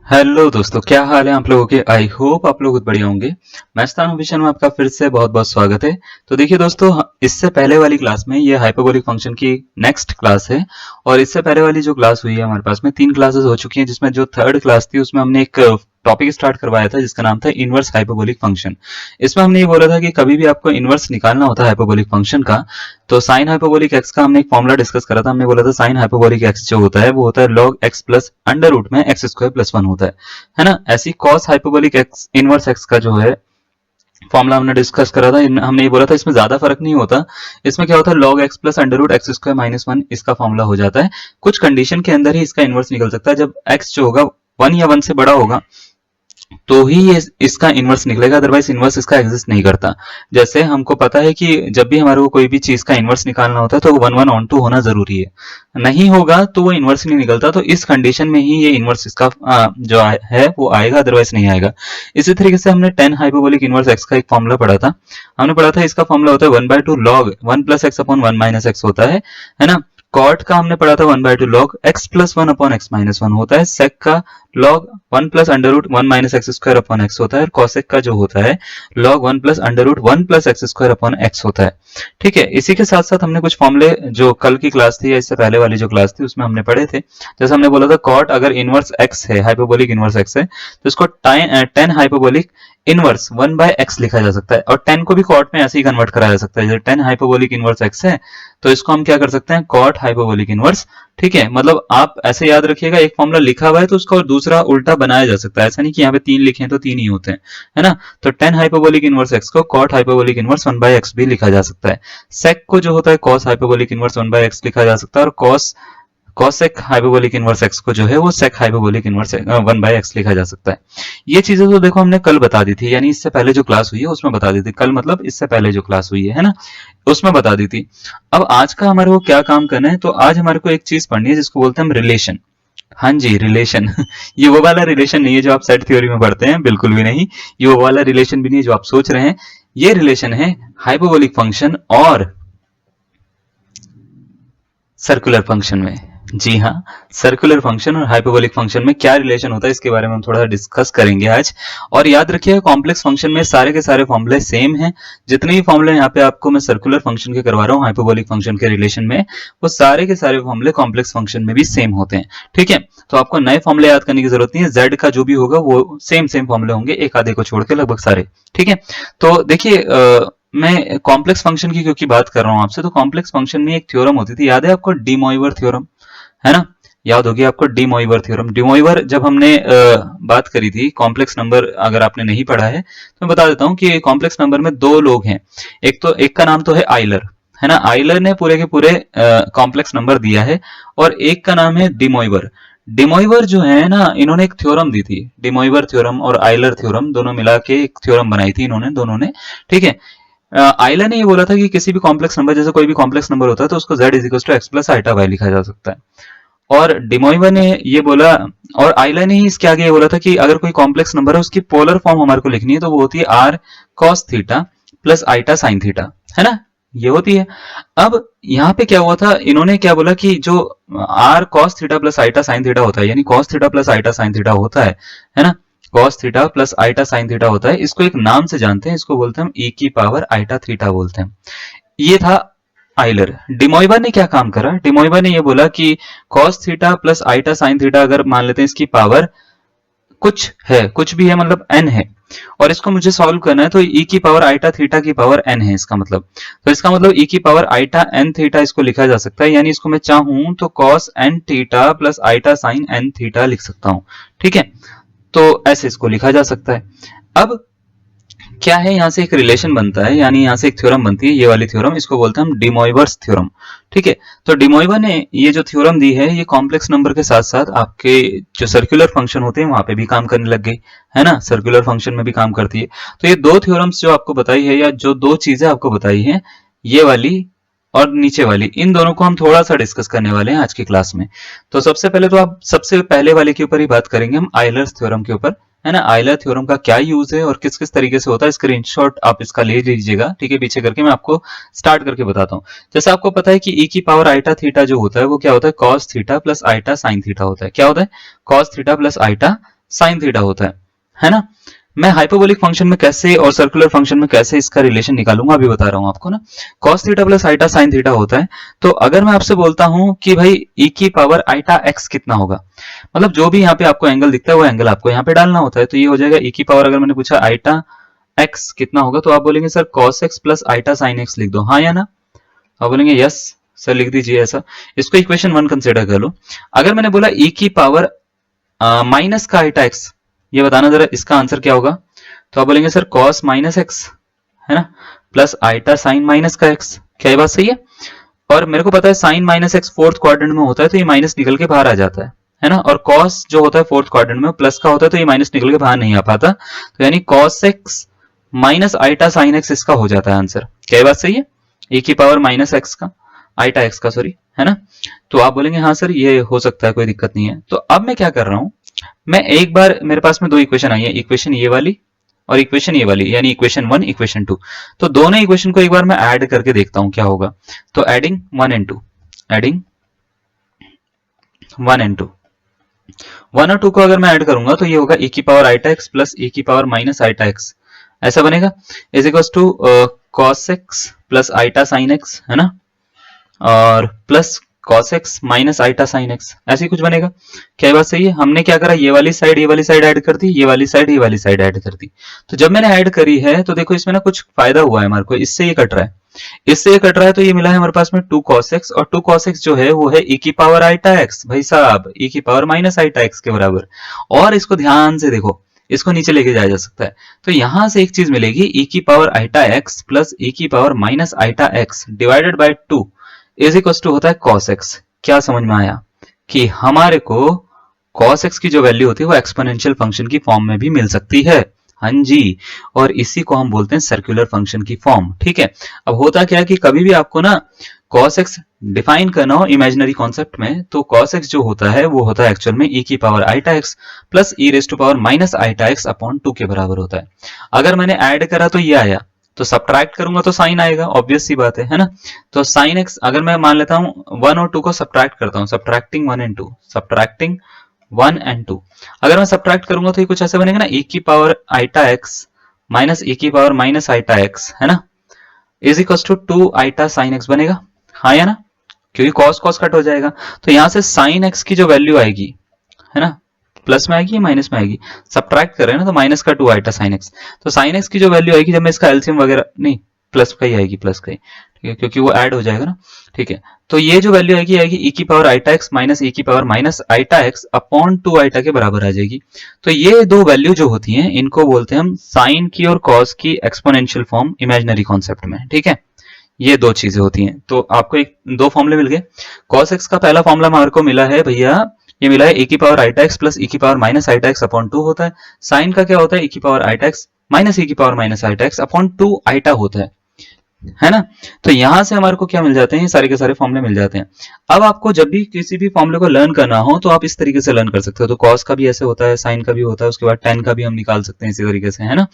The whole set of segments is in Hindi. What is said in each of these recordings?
हेलो दोस्तों, क्या हाल है आप लोगों के। आई होप आप लोग बहुत बढ़िया होंगे। मैथ्स विषय में आपका फिर से बहुत बहुत स्वागत है। तो देखिए दोस्तों, इससे पहले वाली क्लास में ये हाइपरबोलिक फंक्शन की नेक्स्ट क्लास है। और इससे पहले वाली जो क्लास हुई है हमारे पास में 3 क्लासेस हो चुकी हैं, जिसमें जो थर्ड क्लास थी उसमें हमने एक टॉपिक स्टार्ट करवाया था जिसका नाम था इनवर्स हाइपरबोलिक फंक्शन। इसमें हमने ये बोला था कि कभी भी आपको इनवर्स निकालना होता है हाइपरबोलिक फंक्शन का, तो साइन हाइपरबोलिक एक्स का हमने एक फॉर्मूला डिस्कस करा था। हमने बोला था साइन हाइपरबोलिक एक्स जो होता है वो होता है log x plus under root में एक्स स्क्वायर प्लस 1 होता है ना। ऐसी cos hyperbolic X inverse X का जो है फॉर्मूला हमने डिस्कस करा था। हमने ये बोला था इसमें ज्यादा फर्क नहीं होता। इसमें क्या होता है log x plus under root x square minus 1 इसका फॉर्मूला हो जाता है। कुछ कंडीशन के अंदर ही इसका इनवर्स निकल सकता है। जब x जो होगा 1 या 1 से बड़ा होगा तो ही ये इसका इनवर्स निकलेगा, अदरवाइज इनवर्स इसका एग्जिस्ट नहीं करता। जैसे हमको पता है कि जब भी हमारे को कोई भी चीज का इनवर्स निकालना होता है तो 1 1 ऑन 2 होना जरूरी है, नहीं होगा तो वो इनवर्स नहीं निकलता। तो इस कंडीशन में ही ये इनवर्स इसका जो है वो आएगा, अदरवाइज नहीं आएगा। इसी तरीके से हमने 10 हाइपरबोलिक इनवर्स एक्स का एक फॉर्मूला पढ़ा था। हमने पढ़ा था इसका फॉर्मूला होता है 1/2 log 1 plus x upon 1 minus x होता है ना। कॉट का हमने पढ़ा था 1/2 log x plus 1 upon X minus 1 होता है। सेक का log 1 plus under root 1 minus x square upon X होता है। और कॉसेक का जो होता है log 1 plus under root 1 plus X square upon X होता है। ठीक है, इसी के साथ साथ हमने कुछ फॉर्मूले जो कल की क्लास थी या इससे पहले वाली जो क्लास थी उसमें हमने पढ़े थे। जैसे हमने बोला था कॉट अगर इनवर्स एक्स है, हाइपरबोलिक इनवर्स एक्स है, तो इसको 10 हाइपरबोलिक इनवर्स 1/x लिखा जा सकता है। और 10 को भी कॉट में ऐसे ही कन्वर्ट कराया जा सकता है। जैसे 10 हाइपरबोलिक इनवर्स x है तो इसको हम क्या कर सकते हैं, कॉट हाइपरबोलिक इनवर्स। ठीक है, मतलब आप ऐसे याद रखिएगा, एक फॉर्मूला लिखा हुआ है तो उसका और दूसरा उल्टा बनाया जा सकता है। ऐसा नहीं कि यहाँ पे 3 लिखे हैं तो 3 ही होते हैं, है ना। तो 10 हाइपरबोलिक इनवर्स x को कॉट हाइपरबोलिक इनवर्स 1/x भी लिखा जा सकता है। सेक को जो होता है कॉस हाइपरबोलिक इनवर्स 1/x लिखा जा सकता है। और कॉसेक हाइपरबोलिक इनवर्स एक्स को जो है वो सेक हाइपरबोलिक इनवर्स 1/x लिखा जा सकता है। ये चीजें तो देखो हमने कल बता दी थी, यानी इससे पहले जो क्लास हुई है उसमें बता दी थी। कल मतलब इससे पहले जो क्लास हुई है ना, उसमें बता दी थी। अब आज का हमारे को क्या काम करना है, तो आज हमारे को एक चीज पढ़नी है जिसको बोलते हैं हम रिलेशन। हाँ जी, रिलेशन ये वो वाला रिलेशन नहीं है जो आप सेट थ्योरी में पढ़ते हैं, बिल्कुल भी नहीं। ये वो वाला रिलेशन भी नहीं है जो आप सोच रहे हैं। ये रिलेशन है हाइपरबोलिक फंक्शन और सर्कुलर फंक्शन में। जी हाँ, सर्कुलर फंक्शन और हाइपरबोलिक फंक्शन में क्या रिलेशन होता है इसके बारे में हम थोड़ा डिस्कस करेंगे आज। और याद रखिएगा कॉम्प्लेक्स फंक्शन में सारे के सारे फॉर्मूले सेम हैं। जितने भी फॉर्मूले यहाँ पे आपको मैं सर्कुलर फंक्शन के करवा रहा हूँ हाइपरबोलिक फंक्शन के रिलेशन में, वो सारे के सारे फॉर्मूले कॉम्प्लेक्स फंक्शन में भी सेम होते हैं। ठीक है, तो आपको नए फॉर्मूले याद करने की जरूरत नहीं है। जेड का जो भी होगा वो सेम सेम फॉर्मूले होंगे, एक आधे को छोड़ के लगभग सारे। ठीक है, तो देखिए मैं कॉम्प्लेक्स फंक्शन की क्योंकि बात कर रहा हूं आपसे, तो कॉम्प्लेक्स फंक्शन में एक थ्योरम होती थी, याद है आपको, डी मोइवर थ्योरम, है ना। याद होगी आपको डी मोइवर थ्योरम। डी मोइवर जब हमने बात करी थी कॉम्प्लेक्स नंबर, अगर आपने नहीं पढ़ा है तो मैं बता देता हूं कि कॉम्प्लेक्स नंबर में दो लोग हैं। एक का नाम तो है आइलर, है ना। आइलर ने पूरे के पूरे कॉम्प्लेक्स नंबर दिया है। और एक का नाम है डिमोइवर। डिमोइवर जो है ना, इन्होंने एक थ्योरम दी थी, डिमोइवर थ्योरम और आइलर थ्योरम दोनों मिला के एक थ्योरम बनाई थी इन्होंने दोनों ने। ठीक है, आइलर ने ये बोला था कि किसी भी कॉम्प्लेक्स नंबर, जैसे कोई भी कॉम्प्लेक्स नंबर होता है तो उसको z is x plus iota y लिखा जा सकता है। और डिमोइवर ने ये बोला, और आइलर ने ही इसके आगे ये बोला था कि अगर कोई कॉम्प्लेक्स नंबर है उसकी पोलर फॉर्म हमारे को लिखनी है तो वो होती है r cos theta plus iota sine theta, है ना, ये होती है। अब यहाँ पे क्या हुआ था, इन्होंने क्या बोला कि जो r cos theta plus iota sine theta होता है, यानी cos theta plus iota sine theta होता है ना, cos theta plus iota sine theta होता है, इसको एक नाम से जानते हैं, इसको बोलते हैं हम ई की पावर आइटा थीटा बोलते हैं। ये था आइलर। डिमोइवर ने क्या काम करा, डिमोइवर ने ये बोला कि cos theta plus iota sine theta अगर मान लेते हैं इसकी पावर कुछ है, कुछ भी है मतलब n है, और इसको मुझे सॉल्व करना है, तो e की पावर आइटा थीटा की पावर n है इसका मतलब। तो इसका मतलब e की पावर आइटा n थीटा इसको लिखा जा सकता है, यानी इसको मैं चाहूं तो cos n theta plus iota sine n theta लिख सकता हूं। ठीक है, तो ऐसे इसको लिखा जा सकता है। अब क्या है, यहां से एक रिलेशन बनता है, यानी यहां से एक थ्योरम बनती है, ये वाली थ्योरम, इसको बोलते हैं हम डिमोइवर्स थ्योरम। ठीक है, तो डिमोइवर ने ये जो थ्योरम दी है ये कॉम्प्लेक्स नंबर के साथ साथ आपके जो सर्कुलर फंक्शन होते हैं वहां पे भी काम करने लग गई, है ना, सर्कुलर फंक्शन में भी काम करती है। तो ये दो थ्योरम्स जो आपको बताई है, या जो दो चीजें आपको बताई है, ये वाली और नीचे वाली, इन दोनों को हम थोड़ा सा डिस्कस करने वाले हैं आज की क्लास में। तो सबसे पहले तो आप सबसे पहले वाले के ऊपर ही बात करेंगे हम, आइलर्स थ्योरम के ऊपर, है ना। आइलर थ्योरम का क्या यूज है और किस किस तरीके से होता है, स्क्रीनशॉट आप इसका ले लीजिएगा, ठीक है, पीछे करके मैं आपको स्टार्ट करके बताता हूँ। जैसे आपको पता है कि e की पावर आइटा थीटा जो होता है वो क्या होता है, cos theta plus iota sine theta होता है। क्या होता है, cos theta plus iota sine theta होता है ना। मैं हाइपरबोलिक फंक्शन में कैसे और सर्कुलर फंक्शन में कैसे इसका रिलेशन निकालूंगा अभी बता रहा हूं आपको ना। cos theta plus iota sine theta होता है। तो अगर मैं आपसे बोलता हूं कि भाई e की पावर आइटा x कितना होगा, मतलब जो भी यहाँ पे आपको एंगल दिखता है वो एंगल आपको यहाँ पे डालना होता है। तो ये हो जाएगा e की पावर, अगर मैंने पूछा आइटा x कितना होगा तो आप बोलेंगे sir cos x plus iota sine x लिख दो, हाँ या ना। आप बोलेंगे यस सर लिख दीजिए ऐसा। इसको इक्वेशन 1 कंसिडर कर लो। अगर मैंने बोला e की पावर माइनस का आइटा x, ये बताना जरा इसका आंसर क्या होगा। तो आप बोलेंगे सर cos माइनस एक्स है ना प्लस आइटा साइन माइनस का x, क्या ये बात सही है। और मेरे को पता है sine minus x fourth quadrant में होता है तो ये माइनस निकल के बाहर आ जाता है ना। और cos जो होता है फोर्थ क्वाड्रेंट में प्लस का होता है तो ये माइनस निकल के बाहर नहीं आ पाता। तो यानी cos x minus iota sine x इसका हो जाता है आंसर, क्या ये बात सही है। e की पावर माइनस एक्स का आइटा x का सॉरी है ना। तो आप बोलेंगे हाँ सर ये हो सकता है, कोई दिक्कत नहीं है। तो अब मैं क्या कर रहा हूं, मैं एक बार मेरे पास में दो इक्वेशन आई है, इक्वेशन ये वाली और इक्वेशन ये वाली, यानी इक्वेशन 1 इक्वेशन 2। तो दोनों इक्वेशन को एक बार मैं ऐड करके देखता हूं क्या होगा। तो एडिंग 1 एंड 2, एडिंग 1 एंड 2, 1 और 2 को अगर मैं ऐड करूंगा तो ये होगा e की power iota x plus e की पावर माइनस आइटा x, ऐसा बनेगा। Is equal to cos x plus iota sine x है ना, और plus cos x minus iota sine x, ऐसे ही कुछ बनेगा। क्या बात सही है। हमने क्या करा, ये वाली साइड ऐड कर दी, ये वाली साइड ऐड कर दी। तो जब मैंने ऐड करी है तो देखो इसमें ना कुछ फायदा हुआ है हमारे को, इससे ये कट रहा है, इससे ये कट रहा है। तो ये मिला है हमारे पास में 2 cos x, और 2 cos x जो है वो है e की पावर आइटा x, भाई साहब e की पावर माइनस आइटा x के बराबर। और इसको ध्यान से देखो, इसको नीचे लेके जाया जा सकता है। तो यहां से एक चीज मिलेगी, e की power iota x plus e की power minus iota x divided by 2 is equal to होता है cos x। क्या समझ में आया कि हमारे को cos x की जो वैल्यू होती है वो एक्सपोनेंशियल फंक्शन की फॉर्म में भी मिल सकती है, हाँ जी। और इसी को हम बोलते हैं सर्कुलर फंक्शन की फॉर्म, ठीक है। अब होता क्या है कि कभी भी आपको ना cos x डिफाइन करना हो इमेजिनरी कॉन्सेप्ट में, तो cos x जो होता है वो होता है एक्चुअल में e की power iota x plus e raise to power minus iota x upon 2 के बराबर होता है। अगर मैंने ऐड करा तो ये आया, तो सब्ट्रैक्ट करूंगा तो साइन आएगा, ऑब्वियस सी बात है ना। तो साइन एक्स अगर मैं मान लेता हूं 1 और 2 को सब्ट्रैक्ट करता हूं, सब्ट्रैक्टिंग 1 एंड 2, सब्ट्रैक्टिंग 1 एंड 2, अगर मैं सब्ट्रैक्ट करूंगा तो ये कुछ ऐसे बनेगा ना, e की power iota x minus e की पावर माइनस आइटा x है ना, is equal to 2 iota sine x बनेगा, हाँ या ना, क्योंकि cos cos कट हो जाएगा। तो यहां से साइन x की जो वैल्यू आएगी है ना, प्लस में आएगी माइनस में आएगी, सब्ट्रैक्ट कर रहे हैं ना तो माइनस का 2 आइटा साइन एक्स। तो साइन एक्स की जो वैल्यू आएगी जब मैं इसका एलसीएम वगैरह नहीं, प्लस का ही आएगी, प्लस का ही, ठीक है, क्योंकि वो ऐड हो जाएगा ना, ठीक है। तो ये जो वैल्यू आएगी e की power iota x minus e की power minus iota x upon 2 iota के बराबर आ जाएगी। तो ये दो वैल्यू जो होती हैं इनको बोलते हैं हम साइन की और कॉस की एक्सपोनेंशियल फॉर्म इमेजिनरी कॉन्सेप्ट में, ठीक है। ये दो चीजें होती हैं। तो आपको एक दो फॉर्मूले मिल गए। cos x का पहला फॉर्मूला हमारे को मिला है भैया, ये मिला है e की power iota x plus e की power minus iota x upon 2 होता है। साइन का क्या होता है, e की power iota x minus e की power minus iota x upon 2 iota होता है ना। तो यहां से हमारे को क्या मिल जाते हैं, सारे के सारे फॉर्मूले मिल जाते हैं। अब आपको जब भी किसी भी फॉर्मूले को लर्न करना हो तो आप इस तरीके से लर्न कर सकते हो। तो cos का भी ऐसे होता है, साइन का भी होता है, उसके बाद tan का भी हम निकाल सकते हैं इसी तरीके से, है ना,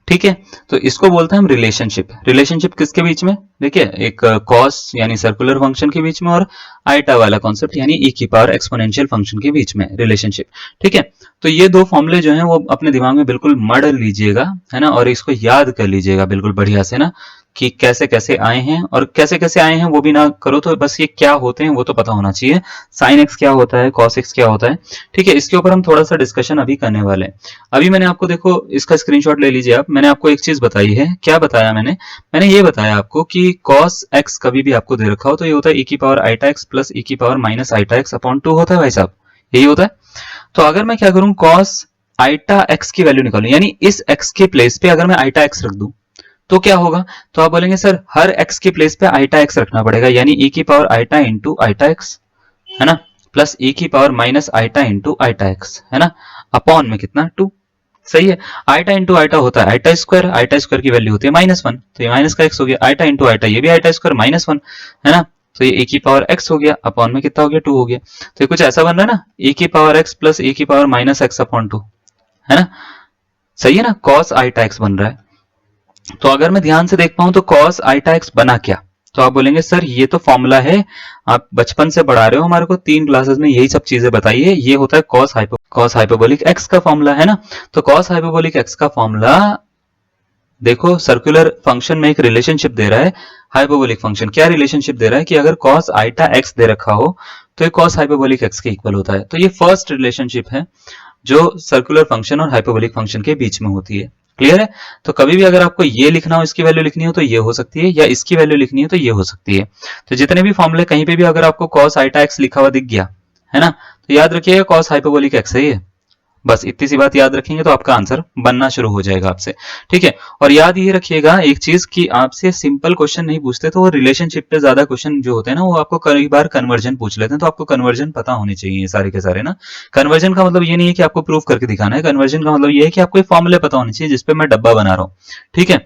ठीक है। तो इसको बोलते हैं हम रिलेशनशिप। रिलेशनशिप किसके बीच में, देखिए एक cos यानी सर्कुलर फंक्शन के बीच में और आइटा वाला कॉन्सेप्ट यानी e की पावर एक्सपोनेंशियल फंक्शन के बीच में रिलेशनशिप, ठीक है। तो ये दो फॉर्मूले जो हैं वो अपने दिमाग में बिल्कुल मढ़ लीजिएगा, है ना, और इसको याद कर लीजिएगा बिल्कुल बढ़िया से ना, कि कैसे कैसे आए हैं और कैसे कैसे आए हैं वो भी ना करो, तो बस ये क्या होते हैं वो तो पता होना चाहिए। साइन एक्स क्या होता है, कॉस एक्स क्या होता है, ठीक है। इसके ऊपर हम थोड़ा सा डिस्कशन अभी करने वाले हैं। अभी मैंने आपको देखो इसका स्क्रीनशॉट ले लीजिए आप। मैंने आपको एक चीज बताई है, क्या बताया मैंने ये बताया आपको कि cos x कभी भी आपको दे रखा हो तो ये होता है e की power iota x plus e की power minus iota x upon 2 होता है भाई साहब, यही होता है। तो अगर मैं क्या करूं, cos आइटा x की वैल्यू निकालूं, यानी इस x के प्लेस पे अगर मैं आइटा x रख दूं तो क्या होगा। तो आप बोलेंगे सर हर x के प्लेस पे आइटा x रखना पड़ेगा, यानी e की power iota into iota x है ना, प्लस e की power minus iota into iota x है ना, अपॉन में कितना 2, सही है। आइटा इंटू आइटा होता है आइटा स्क्वायर की वैल्यू होती है -1, तो ये माइनस का x हो गया। आइटा इंटू आइटा ये भी आइटा स्क्वायर -1 है ना, तो ये e की पावर x हो गया, अपॉन में कितना हो गया 2 हो गया। तो ये कुछ ऐसा बन रहा है ना, e की पावर x प्लस e की पावर माइनस x अपॉन 2 है ना, सही है ना, cos आइटा x बन रहा है। तो अगर मैं ध्यान से देख पाऊं तो cos आइटा x बना क्या, तो आप बोलेंगे सर ये तो फॉर्मूला है, आप बचपन से पढ़ा रहे हो हमारे को 3 क्लासेस में, यही सब चीजें बताइए। ये होता है कॉस हाइपोबोलिक एक्स का फॉर्मूला, है ना। तो कॉस हाइपोबोलिक एक्स का फॉर्मूला देखो, सर्कुलर फंक्शन में एक रिलेशनशिप दे रहा है हाइपोबोलिक फंक्शन। क्या रिलेशनशिप दे रहा है कि अगर कॉस आइटा एक्स दे रखा हो तो ये कॉस हाइपोबोलिक एक्स के इक्वल होता है। तो ये फर्स्ट रिलेशनशिप है जो सर्कुलर फंक्शन और हाइपोबोलिक फंक्शन के बीच में होती है। क्लियर है। तो कभी भी अगर आपको ये लिखना हो, इसकी वैल्यू लिखनी हो तो ये हो सकती है, या इसकी वैल्यू लिखनी है तो ये हो सकती है। तो जितने भी फॉर्मूले कहीं पे भी अगर आपको कॉस आइटा एक्स लिखा हुआ दिख गया, है ना, तो याद रखिएगा कॉस हाइपोबोलिक एक्स है ये। बस इतनी सी बात याद रखेंगे तो आपका आंसर बनना शुरू हो जाएगा आपसे। ठीक है। और याद ये रखिएगा एक चीज कि आपसे सिंपल क्वेश्चन नहीं पूछते, तो वो रिलेशनशिप पे ज्यादा क्वेश्चन जो होते हैं ना, वो आपको कई बार कन्वर्जन पूछ लेते हैं। तो आपको कन्वर्जन पता होने चाहिए सारे के सारे ना। कन्वर्जन का मतलब ये नहीं है कि आपको प्रूफ करके दिखाना है, कन्वर्जन का मतलब ये है कि आपको फॉर्मूले पता होने चाहिए जिसपे मैं डब्बा बना रहा हूँ। ठीक है,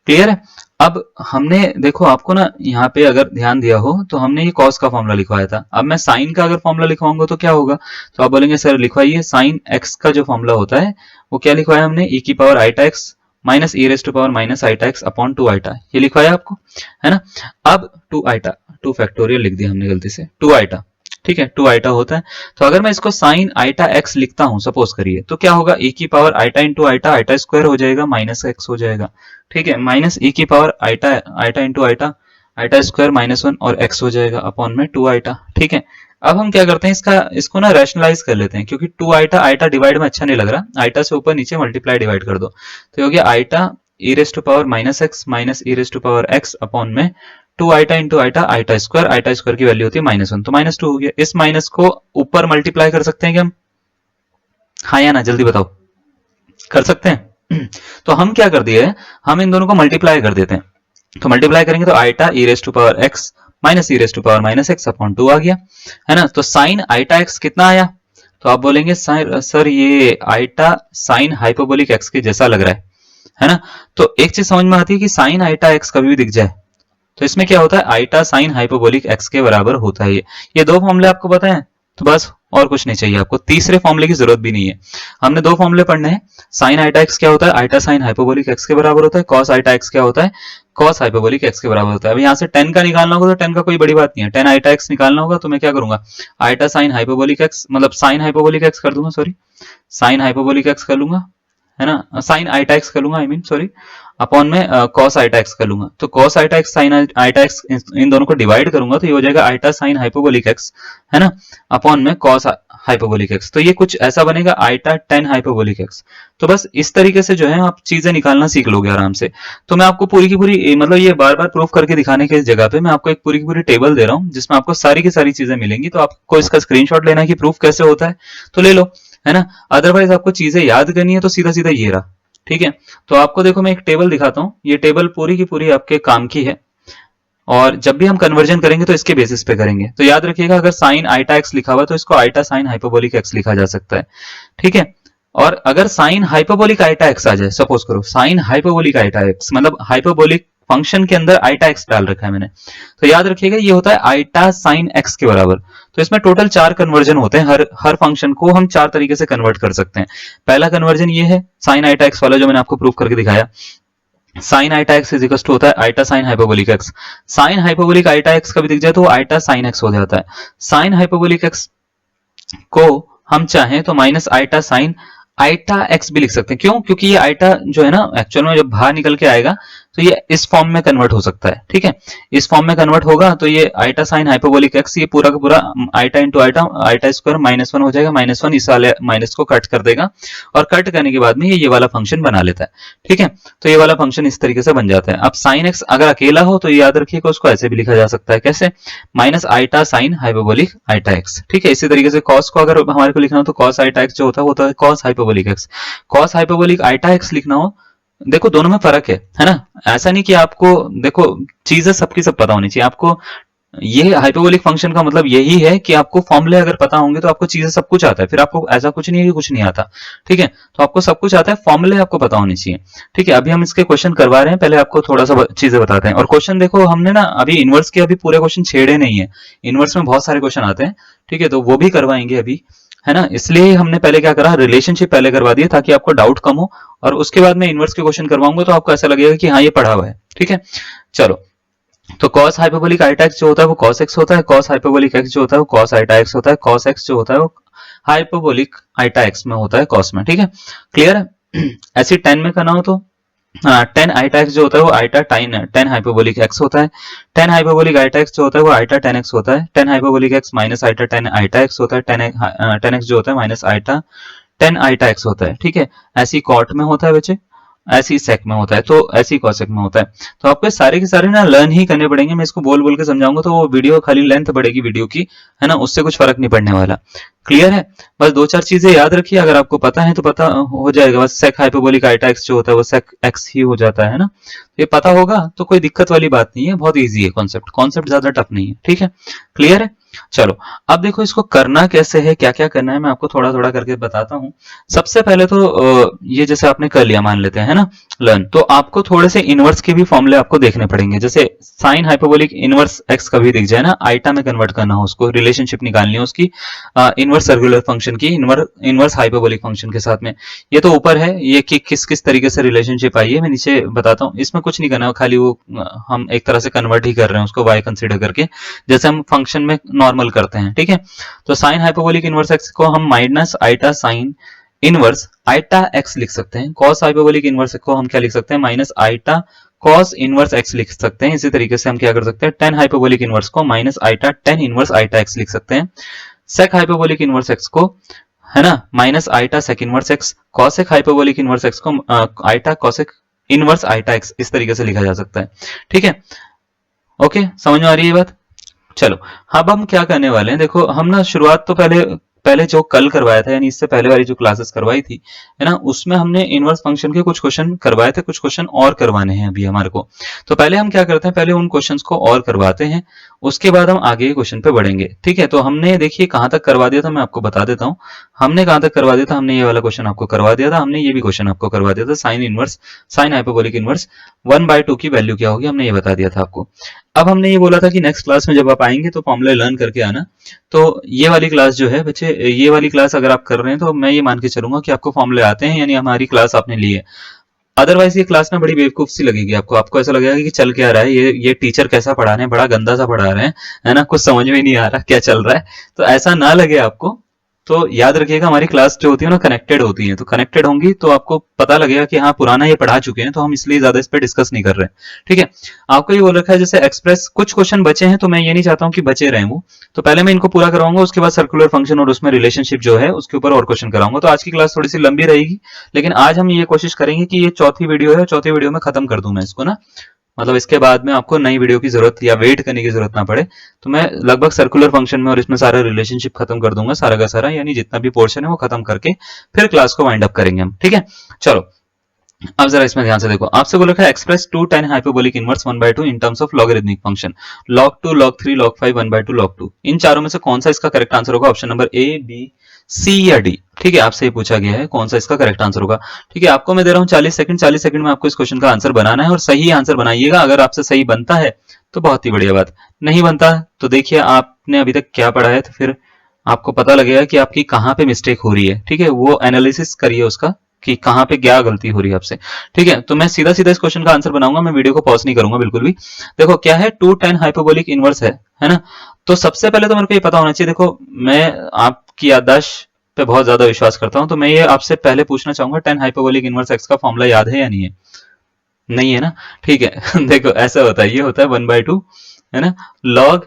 क्लियर है। अब हमने देखो, आपको ना यहाँ पे अगर ध्यान दिया हो तो हमने ये कॉस का फॉर्मूला लिखवाया था। अब मैं साइन का अगर फॉर्मूला लिखवाऊंगा तो क्या होगा, तो आप बोलेंगे सर लिखवाइए। साइन एक्स का जो फॉर्मूला होता है वो क्या लिखवाया हमने, e की power iota x minus e raise to power minus iota x upon 2 iota, ये लिखवाया आपको, है ना। अब 2 आइटा, 2 फैक्टोरियल लिख दिया हमने गलती से, 2 आइटा। ठीक है, 2 आइटा होता है। तो अगर मैं इसको साइन आइटा एक्स लिखता हूं सपोज करिए, तो क्या होगा, e की power iota into iota, iota square हो जाएगा माइनस एक्स हो जाएगा। ठीक है, माइनस e की power iota, iota into iota, iota square minus 1 और x हो जाएगा अपॉन में 2 आइटा। ठीक है। अब हम क्या करते हैं, इसको ना रैशनलाइज कर लेते हैं, क्योंकि 2 आइटा आइटा डिवाइड में अच्छा नहीं लग रहा, आइटा से ऊपर नीचे मल्टीप्लाई डिवाइड कर दो। तो ये हो गया iota e raise to power minus x minus e raise to power x upon में 2 iota into iota, iota square की वैल्यू होती है -1, तो -2 हो गया। इस माइनस को ऊपर मल्टीप्लाई कर सकते हैं क्या हम, हाँ या ना, जल्दी बताओ, कर सकते हैं। तो हम क्या कर दिए, हम इन दोनों को मल्टीप्लाई कर देते हैं। तो मल्टीप्लाई करेंगे तो iota e raise to power x minus e raise to power minus x upon 2 आ गया, है ना। तो साइन आइटा एक्स कितना आया, तो आप बोलेंगे सर ये आइटा साइन हाइपोबोलिक एक्स के जैसा लग रहा है ना। तो एक चीज समझ में आती है कि साइन आइटा एक्स कभी भी दिख जाए तो इसमें क्या होता है, आइटा साइन हाइपोबोलिक एक्स के बराबर होता है। ये 2 फॉर्मूले आपको पता है, तो बस और कुछ नहीं चाहिए आपको, तीसरे फॉर्मूले की जरूरत भी नहीं है। हमने 2 फॉर्मूले पढ़ने हैं। साइन आइटा एक्स क्या होता है, आइटा साइन हाइपोबोलिक एक्स के बराबर होता है। कॉस आइटा एक्स क्या होता है, कॉस हाइपोबोलिक एक्स के बराबर होता है। अब यहाँ से 10 का निकालना होगा तो 10 का कोई बड़ी बात नहीं है, 10 आइटा एक्स निकालना होगा तो मैं क्या करूंगा, आइटा साइन हाइपोबोलिक एक्स मतलब साइन हाइपोबोलिक एक्स कर दूंगा, सॉरी साइन हाइपोबोलिक एक्स कर लूंगा, है ना, साइन आइटा एक्स कर लूंगा, आई मीन सॉरी, अपॉन में कॉस आइटा एक्स कर लूंगा। तो cos eta x sine iota x इन दोनों को डिवाइड करूंगा तो ये हो जाएगा आइटा साइन हाइपोबोलिक एक्स, है ना, अपॉन में कॉस हाइपोबोलिक एक्स। तो ये कुछ ऐसा बनेगा आइटा टेन हाइपोबोलिक एक्स। तो बस इस तरीके से जो है आप चीजें निकालना सीख लोगे आराम से। तो मैं आपको पूरी की पूरी मतलब ये बार बार प्रूफ करके दिखाने के जगह पे मैं आपको एक पूरी की पूरी टेबल दे रहा हूँ जिसमें आपको सारी की सारी चीजें मिलेंगी। तो आपको इसका स्क्रीनशॉट लेना है कि प्रूफ कैसे होता है तो ले लो, है ना। अदरवाइज आपको चीजें याद करनी है तो सीधा सीधा ये रहा, ठीक है। तो आपको देखो मैं एक टेबल दिखाता हूँ, ये टेबल पूरी की पूरी आपके काम की है और जब भी हम कन्वर्जन करेंगे तो इसके बेसिस पे करेंगे। तो याद रखिएगा अगर साइन आइटा एक्स लिखा हुआ तो इसको आइटा साइन हाइपोबोलिक एक्स लिखा जा सकता है, ठीक है। और अगर साइन हाइपोबोलिक आइटा एक्स आ जाए, सपोज करो साइन हाइपोबोलिक आइटा एक्स मतलब हाइपोबोलिक फंक्शन के अंदर आइटा एक्स डाल रखा है मैंने, तो याद रखिएगा ये होता है आइटा साइन एक्स के बराबर। तो इसमें टोटल 4 कन्वर्जन होते हैं, हर फंक्शन को हम 4 तरीके से कन्वर्ट कर सकते हैं। पहला कन्वर्जन ये है साइन आइटा एक्स वाला जो मैंने आपको प्रूफ करके दिखाया, sine iota x is equal to होता है iota sine hyperbolic x. Sine hyperbolic iota x कभी दिख जाए तो आइटा साइन एक्स हो जाता है। साइन हाइपोबोलिक एक्स को हम चाहें तो minus iota sine iota x भी लिख सकते हैं। क्यों? क्योंकि ये आइटा जो है ना एक्चुअल में जब बाहर निकल के आएगा तो ये इस फॉर्म में कन्वर्ट हो सकता है, ठीक है। इस फॉर्म में कन्वर्ट होगा तो ये आइटा साइन हाइपोबोलिक एक्स ये पूरा का पूरा iota into iota, iota square -1 हो जाएगा, -1 इस वाले माइनस को कट कर देगा और कट करने के बाद में ये वाला फंक्शन बना लेता है, ठीक है। तो ये वाला फंक्शन इस तरीके से बन जाता है। अब साइन एक्स अगर अकेला हो तो याद रखिएगा उसको ऐसे भी लिखा जा सकता है, कैसे, minus iota sine hyperbolic iota x, ठीक है। इसी तरीके से कॉस को अगर हमारे को लिखना हो तो कॉस आइटा एक्स जो होता है वो होता है cos hyperbolic x. Cos hyperbolic iota x लिखना हो, देखो दोनों में फर्क है ना। ऐसा नहीं कि आपको देखो चीजें सबकी सब पता होनी चाहिए आपको। ये हाइपोबोलिक फंक्शन का मतलब यही है कि आपको फॉर्मूले अगर पता होंगे तो आपको चीजें सब कुछ आता है। फिर आपको ऐसा कुछ नहीं है कि कुछ नहीं आता, ठीक है। तो आपको सब कुछ आता है, फॉर्मूले आपको पता होने चाहिए, ठीक है। अभी हम इसके क्वेश्चन करवा रहे हैं, पहले आपको थोड़ा सा चीजें बताते हैं। और क्वेश्चन देखो हमने ना अभी इनवर्स के अभी पूरे क्वेश्चन छेड़े नहीं है, इनवर्स में बहुत सारे क्वेश्चन आते हैं, ठीक है। तो वो भी करवाएंगे अभी, है ना। इसलिए हमने पहले क्या करा, रिलेशनशिप पहले करवा दिया ताकि आपको डाउट कम हो, और उसके बाद में इनवर्स के क्वेश्चन करवाऊंगा तो आपको ऐसा लगेगा कि हाँ ये पढ़ा हुआ है, ठीक है। चलो तो cos हाइपरबोलिक आइटा एक्स जो होता है वो cos x होता है, cos हाइपरबोलिक x जो होता है वो cos आइटा x होता है, cos x जो होता है वो हाइपरबोलिक आइटा x में होता है cos में, ठीक है, क्लियर है। ऐसे tan में करना हो तो टेन आइटा एक्स जो होता है वो आइटा टेन हाइपरबोलिक एक्स होता है, टेन हाइपरबोलिक आइटा एक्स जो होता है वो आइटा टेन एक्स होता है, tan hyperbolic x minus iota tan iota x होता है, टेन एक्स जो होता है minus iota tan iota x होता है, ठीक है। ऐसी कॉट में होता है बच्चे, ऐसी सेक में होता है, तो ऐसी कॉसेक में होता है। तो आपको सारे के सारे ना लर्न ही करने पड़ेंगे, मैं इसको बोल बोल के समझाऊंगा तो वो वीडियो खाली लेंथ बढ़ेगी वीडियो की, है ना, उससे कुछ फर्क नहीं पड़ने वाला। क्लियर है, बस दो चार चीजें याद रखिए, अगर आपको पता है तो पता हो जाएगा, बस सेक हाइपरबोलिक आइटा एक्स जो होता है वो सेक एक्स ही हो जाता है ना, ये पता होगा तो कोई दिक्कत वाली बात नहीं है, बहुत ईजी है कॉन्सेप्ट, कॉन्सेप्ट ज्यादा टफ नहीं है, ठीक है, क्लियर है। चलो अब देखो इसको करना कैसे है, क्या क्या करना है, मैं आपको थोड़ा थोड़ा करके बताता हूँ। सबसे पहले तो ये जैसे आपने कर लिया मान लेते हैं ना लर्न, तो आपको थोड़े से इनवर्स के भी फॉर्मूले आपको देखने पड़ेंगे, जैसे साइन हाइपरबोलिक इनवर्स एक्स कभी दिख जाए ना, आइटा में कन्वर्ट करना हो उसको, रिलेशनशिप निकालनी है उसकी इनवर्स सर्कुलर फंक्शन की इनवर्स हाइपरबोलिक फंक्शन के साथ में। ये तो ऊपर है, ये कि किस किस तरीके से रिलेशनशिप आई है मैं नीचे बताता हूँ, इसमें कुछ नहीं करना है, खाली वो हम एक तरह से कन्वर्ट ही कर रहे हैं उसको वाई कंसीडर करके, जैसे हम फंक्शन में नॉर्मल करते हैं, ठीक है। तो साइन हाइपरबोलिक इनवर्स एक्स को हम minus iota sine inverse iota x लिख सकते हैं, कॉस हाइपरबोलिक इनवर्स को हम क्या लिख सकते हैं, minus iota cos inverse x लिख सकते हैं। इसी तरीके से हम क्या कर सकते हैं, tan हाइपरबोलिक इनवर्स को minus iota tan inverse iota x लिख सकते हैं। sec हाइपरबोलिक इनवर्स x को, है ना, minus iota sec inverse x, cosec hyperbolic inverse x को iota cosec inverse iota x, इस तरीके से लिखा जा सकता है, ठीक है। ओके, समझ में आ रही है बात। चलो अब हम क्या करने वाले हैं, देखो हम ना शुरुआत तो पहले जो कल करवाया था, यानी इससे पहले वाली जो क्लासेस करवाई थी, है ना, उसमें हमने इनवर्स फंक्शन के कुछ क्वेश्चन करवाए थे, कुछ क्वेश्चन और करवाने हैं अभी हमारे को। तो पहले हम क्या करते हैं, पहले उन क्वेश्चंस को और करवाते हैं, उसके बाद हम आगे के क्वेश्चन पे बढ़ेंगे, ठीक है। तो हमने देखिए कहां तक करवा दिया था, मैं आपको बता देता हूं हमने कहां तक करवा दिया था। हमने ये वाला क्वेश्चन आपको करवा दिया था, हमने ये भी क्वेश्चन आपको करवा दिया था, साइन हाइपरबोलिक इनवर्स 1/2 की वैल्यू क्या होगी, हमने ये बता दिया था आपको। अब हमने ये बोला था कि नेक्स्ट क्लास में जब आप आएंगे तो फॉर्मूला लर्न करके आना। तो ये वाली क्लास जो है बच्चे, ये वाली क्लास अगर आप कर रहे हैं तो मैं ये मान के चलूंगा कि आपको फॉर्मूले आते हैं, यानी हमारी क्लास आपने ली है। अदरवाइज ये क्लास ना बड़ी बेवकूफ सी लगेगी आपको, आपको ऐसा लगेगा कि चल क्या रहा है, ये टीचर कैसा पढ़ा रहे हैं, बड़ा गंदा सा पढ़ा रहे हैं, है ना, कुछ समझ में नहीं आ रहा क्या चल रहा है। तो ऐसा ना लगे आपको, तो याद रखिएगा हमारी क्लास जो होती है ना कनेक्टेड होती है, तो कनेक्टेड होंगी तो आपको पता लगेगा कि हाँ पुराना ये पढ़ा चुके हैं, तो हम इसलिए ज्यादा इस पे डिस्कस नहीं कर रहे हैं, ठीक है। आपको ये बोल रखा है जैसे एक्सप्रेस, कुछ क्वेश्चन बचे हैं तो मैं ये नहीं चाहता हूँ कि बचे रहे वो, तो पहले मैं इनको पूरा कराऊंगा, उसके बाद सर्कुलर फंक्शन और उसमें रिलेशनशिप जो है उसके ऊपर और क्वेश्चन कराऊंगा। तो आज की क्लास थोड़ी सी लंबी रहेगी, लेकिन आज हम ये कोशिश करेंगे कि ये चौथी वीडियो है, चौथी वीडियो में खत्म कर दूं मैं इसको ना, मतलब इसके बाद में आपको नई वीडियो की जरूरत या वेट करने की जरूरत ना पड़े, तो मैं लगभग सर्कुलर फंक्शन में और इसमें सारा रिलेशनशिप खत्म कर दूंगा, सारा का सारा, यानी जितना भी पोर्शन है वो खत्म करके फिर क्लास को वाइंड अप करेंगे हम, ठीक है। चलो अब जरा इसमें ध्यान से देखो, आपसे बोला है express 2 tan hyperbolic inverse 1/2 in terms of logarithmic function log 2 log 3 log 5 1/2 log 2, इन चारों में से कौन सा इसका करेक्ट आंसर होगा, option number A B C या डी, ठीक है, आपसे ये पूछा गया है कौन सा इसका करेक्ट आंसर होगा, ठीक है। आपको मैं दे रहा हूं 40 सेकंड, 40 सेकंड में आपको इस क्वेश्चन का आंसर बनाना है और सही आंसर बनाइएगा। अगर आपसे सही बनता है तो बहुत ही बढ़िया बात, नहीं बनता तो देखिए आपने अभी तक क्या पढ़ा है, तो फिर आपको पता लगेगा कि आपकी कहां पे मिस्टेक हो रही है, ठीक है, वो एनालिसिस करिए उसका कि कहां पे क्या गलती हो रही है आपसे, ठीक है। तो मैं सीधा सीधा इस क्वेश्चन का आंसर बनाऊंगा, मैं वीडियो को पॉज नहीं करूंगा बिल्कुल भी। देखो क्या है, 2 tan हाइपरबोलिक इनवर्स है ना। तो सबसे पहले तो मेरे को ये पता होना चाहिए, देखो मैं आपकी याददाश्त पे बहुत ज्यादा विश्वास करता हूं, तो मैं ये आपसे पहले पूछना चाहूंगा tan हाइपरबोलिक इनवर्स एक्स का फॉर्मूला याद है या नहीं है, नहीं है ना, ठीक है। देखो ऐसा होता है, ये होता है 1/2, है ना, log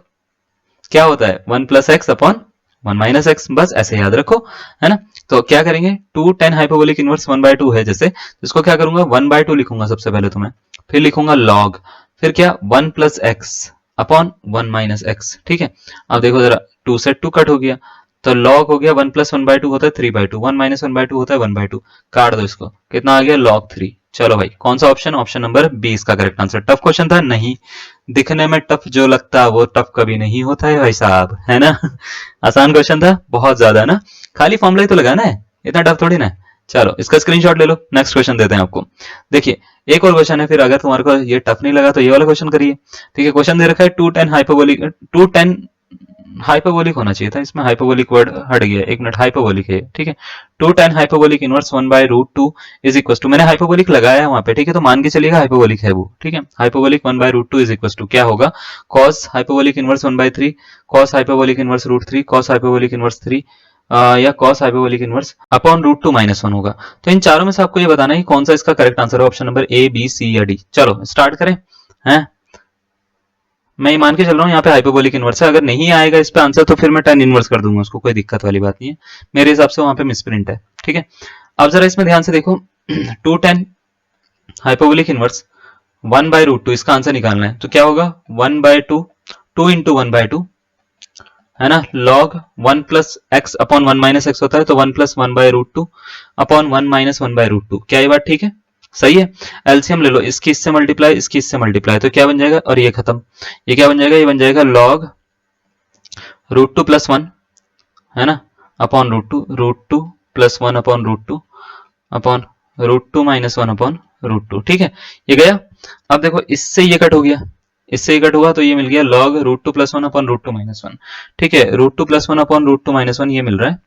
क्या होता है 1 + x अपॉन 1 - x, बस ऐसे याद रखो, है ना। तो क्या करेंगे, 2 tan हाइपरबोलिक इनवर्स 1/2 है जैसे, इसको क्या करूंगा 1/2 लिखूंगा सबसे पहले तो मैं, फिर लिखूंगा log, फिर क्या 1 + x अपॉन 1 - x, ठीक है। अब देखो जरा 2 से 2 कट हो गया, तो log हो गया 1 + 1/2 होता है 3/2, 1 - 1/2 होता है 1/2, काट दो इसको, कितना आ गया log 3। चलो भाई कौन सा ऑप्शन, ऑप्शन नंबर बी इसका करेक्ट आंसर। टफ क्वेश्चन था, नहीं, दिखने में टफ जो लगता है वो टफ कभी नहीं होता है भाई साहब, है ना। आसान क्वेश्चन था बहुत ज्यादा ना, खाली फॉर्मूला ही तो लगाना है, इतना टफ थोड़ी ना है। चलो इसका स्क्रीनशॉट ले लो, नेक्स्ट क्वेश्चन देते हैं आपको। देखिए एक और क्वेश्चन है, फिर अगर तुम्हारे को ये टफ नहीं लगा तो ये वाला क्वेश्चन करिए, ठीक है। क्वेश्चन दे रखा है 2 tan हाइपरबोलिक 2 tan हाइपरबोलिक होना चाहिए था, इसमें हाइपरबोलिक वर्ड हट गया, एक मिनट, हाइपरबोलिक है, ठीक है। 2 tan hyperbolic inverse 1/√2 is equal to, मैंने हाइपरबोलिक लगाया है वहां पे, ठीक है, तो मान के चलिएगा हाइपरबोलिक है वो, ठीक है। हाइपरबोलिक 1/√2 इज इक्वल टू क्या होगा, cos hyperbolic inverse 1/3, cos hyperbolic inverse √3, cos hyperbolic inverse 3 या cos हाइपरबोलिक इनवर्स अपॉन √2 -1 होगा। तो इन चारों में से आपको ये बताना है कौन सा इसका करेक्ट आंसर है, option number A, B, C या डी। चलो स्टार्ट करें, हैं, मैं ये मान के चल रहा हूँ यहाँ पे हाइपरबोलिक इनवर्स है, अगर नहीं आएगा इस पे आंसर तो फिर मैं tan इनवर्स कर दूंगा उसको, कोई दिक्कत वाली बात नहीं है, मेरे हिसाब से वहां पे मिसप्रिंट है, ठीक है। अब जरा इसमें ध्यान से देखो, 2 tan हाइपरबोलिक इनवर्स 1/√2 इसका आंसर निकालना है, तो क्या होगा 1/2, 2 इंटू 1/2 है ना, log 1 plus x upon 1 minus x होता है, तो 1 प्लस 1/√2 अपॉन 1 माइनस 1/√2, क्या ये बात ठीक है, सही है। एलसीएम ले लो, इसकी इससे मल्टीप्लाई, इसकी इससे मल्टीप्लाई, तो क्या बन जाएगा, और ये खत्म, ये क्या बन जाएगा, ये बन जाएगा log √2 प्लस 1 है ना upon √2 plus 1 upon √2 upon √2 minus 1 upon √2, ठीक है, ये गया। अब देखो इससे ये कट हो गया, इससे ये कट हुआ, तो ये मिल गया log √2 प्लस 1 अपॉन √2 माइनस 1, ठीक है, √2 प्लस 1 अपॉन √2 माइनस 1 ये मिल रहा है,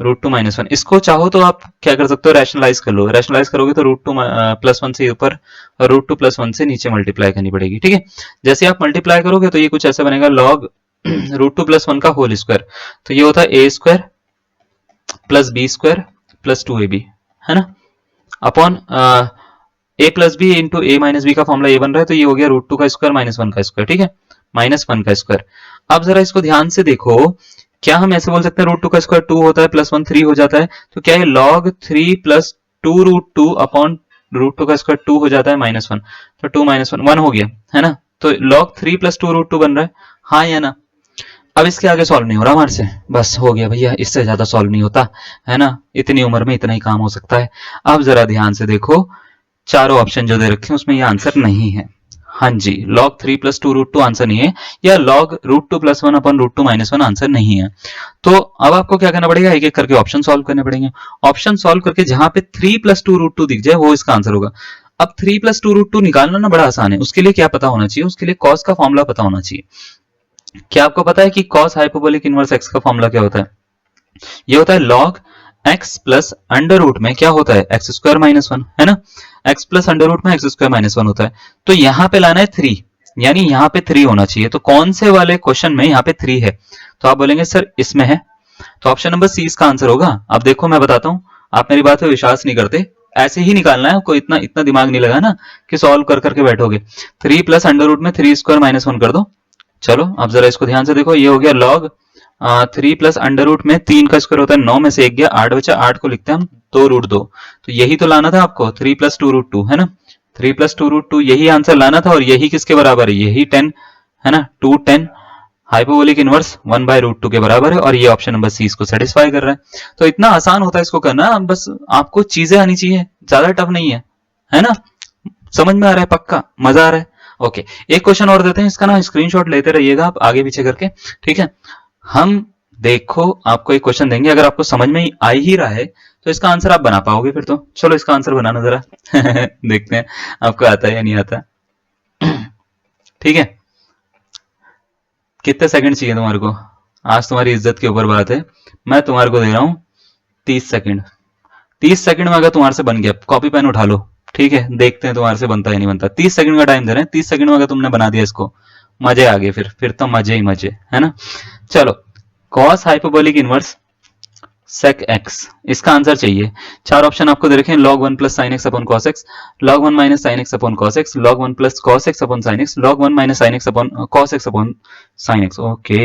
√2 माइनस 1। इसको चाहो तो आप क्या कर सकते हो, रैशनलाइज कर लो, रैशनलाइज करोगे तो √2 प्लस 1 से ऊपर और √2 प्लस 1 से नीचे मल्टीप्लाई करनी पड़ेगी, ठीक है। जैसे आप मल्टीप्लाई करोगे तो ये कुछ ऐसा बनेगा, log √2 प्लस 1 का होल स्क्वायर, तो ये होता है a square plus b square plus 2ab, है ना, upon a plus b into a minus b का फॉर्मुला ये बन रहा है, तो ये हो गया √2 का स्क्वायर माइनस 1 का स्क्वायर, ठीक है, माइनस 1 का स्क्वायर। अब जरा इसको ध्यान से देखो, क्या हम ऐसे बोल सकते हैं √2 का स्क्वायर 2 होता है प्लस 1 3 हो जाता है, तो क्या है log 3 प्लस 2√2 अपॉन √2 का स्क्वायर 2 हो जाता है माइनस 1, तो 2 माइनस 1 1 हो गया, है ना, तो log 3 प्लस 2√2 बन रहा है, हाँ या ना। अब इसके आगे सॉल्व नहीं हो रहा हमारे से, बस हो गया भैया, इससे ज्यादा सॉल्व नहीं होता, है ना, इतनी उम्र में इतना ही काम हो सकता है। अब जरा ध्यान से देखो, चारों ऑप्शन जो दे रखे हैं उसमें ये आंसर नहीं है, हाँ जी, log 3 प्लस 2√2 आंसर नहीं है, या log √2 प्लस 1 अपन √2 माइनस 1 आंसर नहीं है। तो अब आपको क्या करना पड़ेगा, एक एक करके ऑप्शन सॉल्व करने पड़ेंगे, ऑप्शन सॉल्व करके जहां पे 3 प्लस 2√2 दिख जाए वो इसका आंसर होगा। अब 3 प्लस 2√2 निकालना ना बड़ा आसान है, उसके लिए क्या पता होना चाहिए, उसके लिए cos का फॉर्मूला पता होना चाहिए। क्या आपको पता है कि cos हाइपरबोलिक इनवर्स x का फॉर्मूला क्या होता है, ये होता है log x plus under root में क्या होता है, एक्स स्क्वायर माइनस 1, है ना, x प्लस अंडर रूट में एक्स स्क्वायर माइनस 1 होता है, तो यहां पे लाना है 3, यानी यहां पे 3 होना चाहिए, तो कौन से वाले क्वेश्चन में यहां पे 3 है, तो आप बोलेंगे सर इसमें है, तो ऑप्शन नंबर सी इसका आंसर होगा। अब देखो मैं बताता हूं, आप मेरी बात पे विश्वास नहीं करते, ऐसे ही निकालना है, कोई इतना इतना दिमाग नहीं लगाना कि सॉल्व कर करके बैठोगे, 3 प्लस अंडर रूट में 3 स्क्वायर माइनस 1 कर दो। चलो अब जरा इसको ध्यान से देखो, ये हो गया log 3 प्लस अंडर रूट में 3 का स्क्वायर होता है 9 में से 1 गया 8 बचा, 8 को लिखते हैं हम 2√2, तो यही तो लाना था आपको, 3 प्लस 2√2, है ना, 3 प्लस 2√2 यही आंसर लाना था, और यही किसके बराबर है, यही 10 है ना, 2 10 हाइपरबोलिक इनवर्स 1/√2 के बराबर है, और ये ऑप्शन नंबर सी इसको सेटिस्फाई कर रहा है। तो इतना आसान होता है इसको करना, बस आपको चीजें आनी चाहिए, ज्यादा टफ नहीं है ना, समझ में आ रहा है, पक्का मजा आ रहा है। ओके, एक क्वेश्चन और देते हैं, इसका ना स्क्रीनशॉट लेते रहिएगा आप आगे पीछे करके, ठीक है। हम देखो आपको एक क्वेश्चन देंगे, अगर आपको समझ में आ ही रहा है तो इसका आंसर आप बना पाओगे फिर तो, चलो इसका आंसर बनाना जरा देखते हैं आपको आता है या नहीं आता, ठीक है। कितने सेकंड चाहिए तुम्हारे को, आज तुम्हारी इज्जत के ऊपर बात है, मैं तुम्हारे को दे रहा हूं 30 सेकंड, 30 सेकंड में अगर तुम्हारे से बन गया, कॉपी पेन उठा लो, ठीक है, देखते हैं तुम्हारे से बनता है नहीं बनता। 30 सेकंड का टाइम दे रहे हैं, 30 सेकंड में अगर तुमने बना दिया इसको, मजे आ गए, फिर तो मजे ही मजे, है ना। चलो, cos hyperbolic inverse sec x, इसका आंसर चाहिए। चार ऑप्शन आपको दे रखे हैं, log 1 plus sin x upon cos x, log 1 minus sin x upon cos x, log 1 plus cos x upon sin x, log 1 minus sin x upon cos x upon sin x। Okay,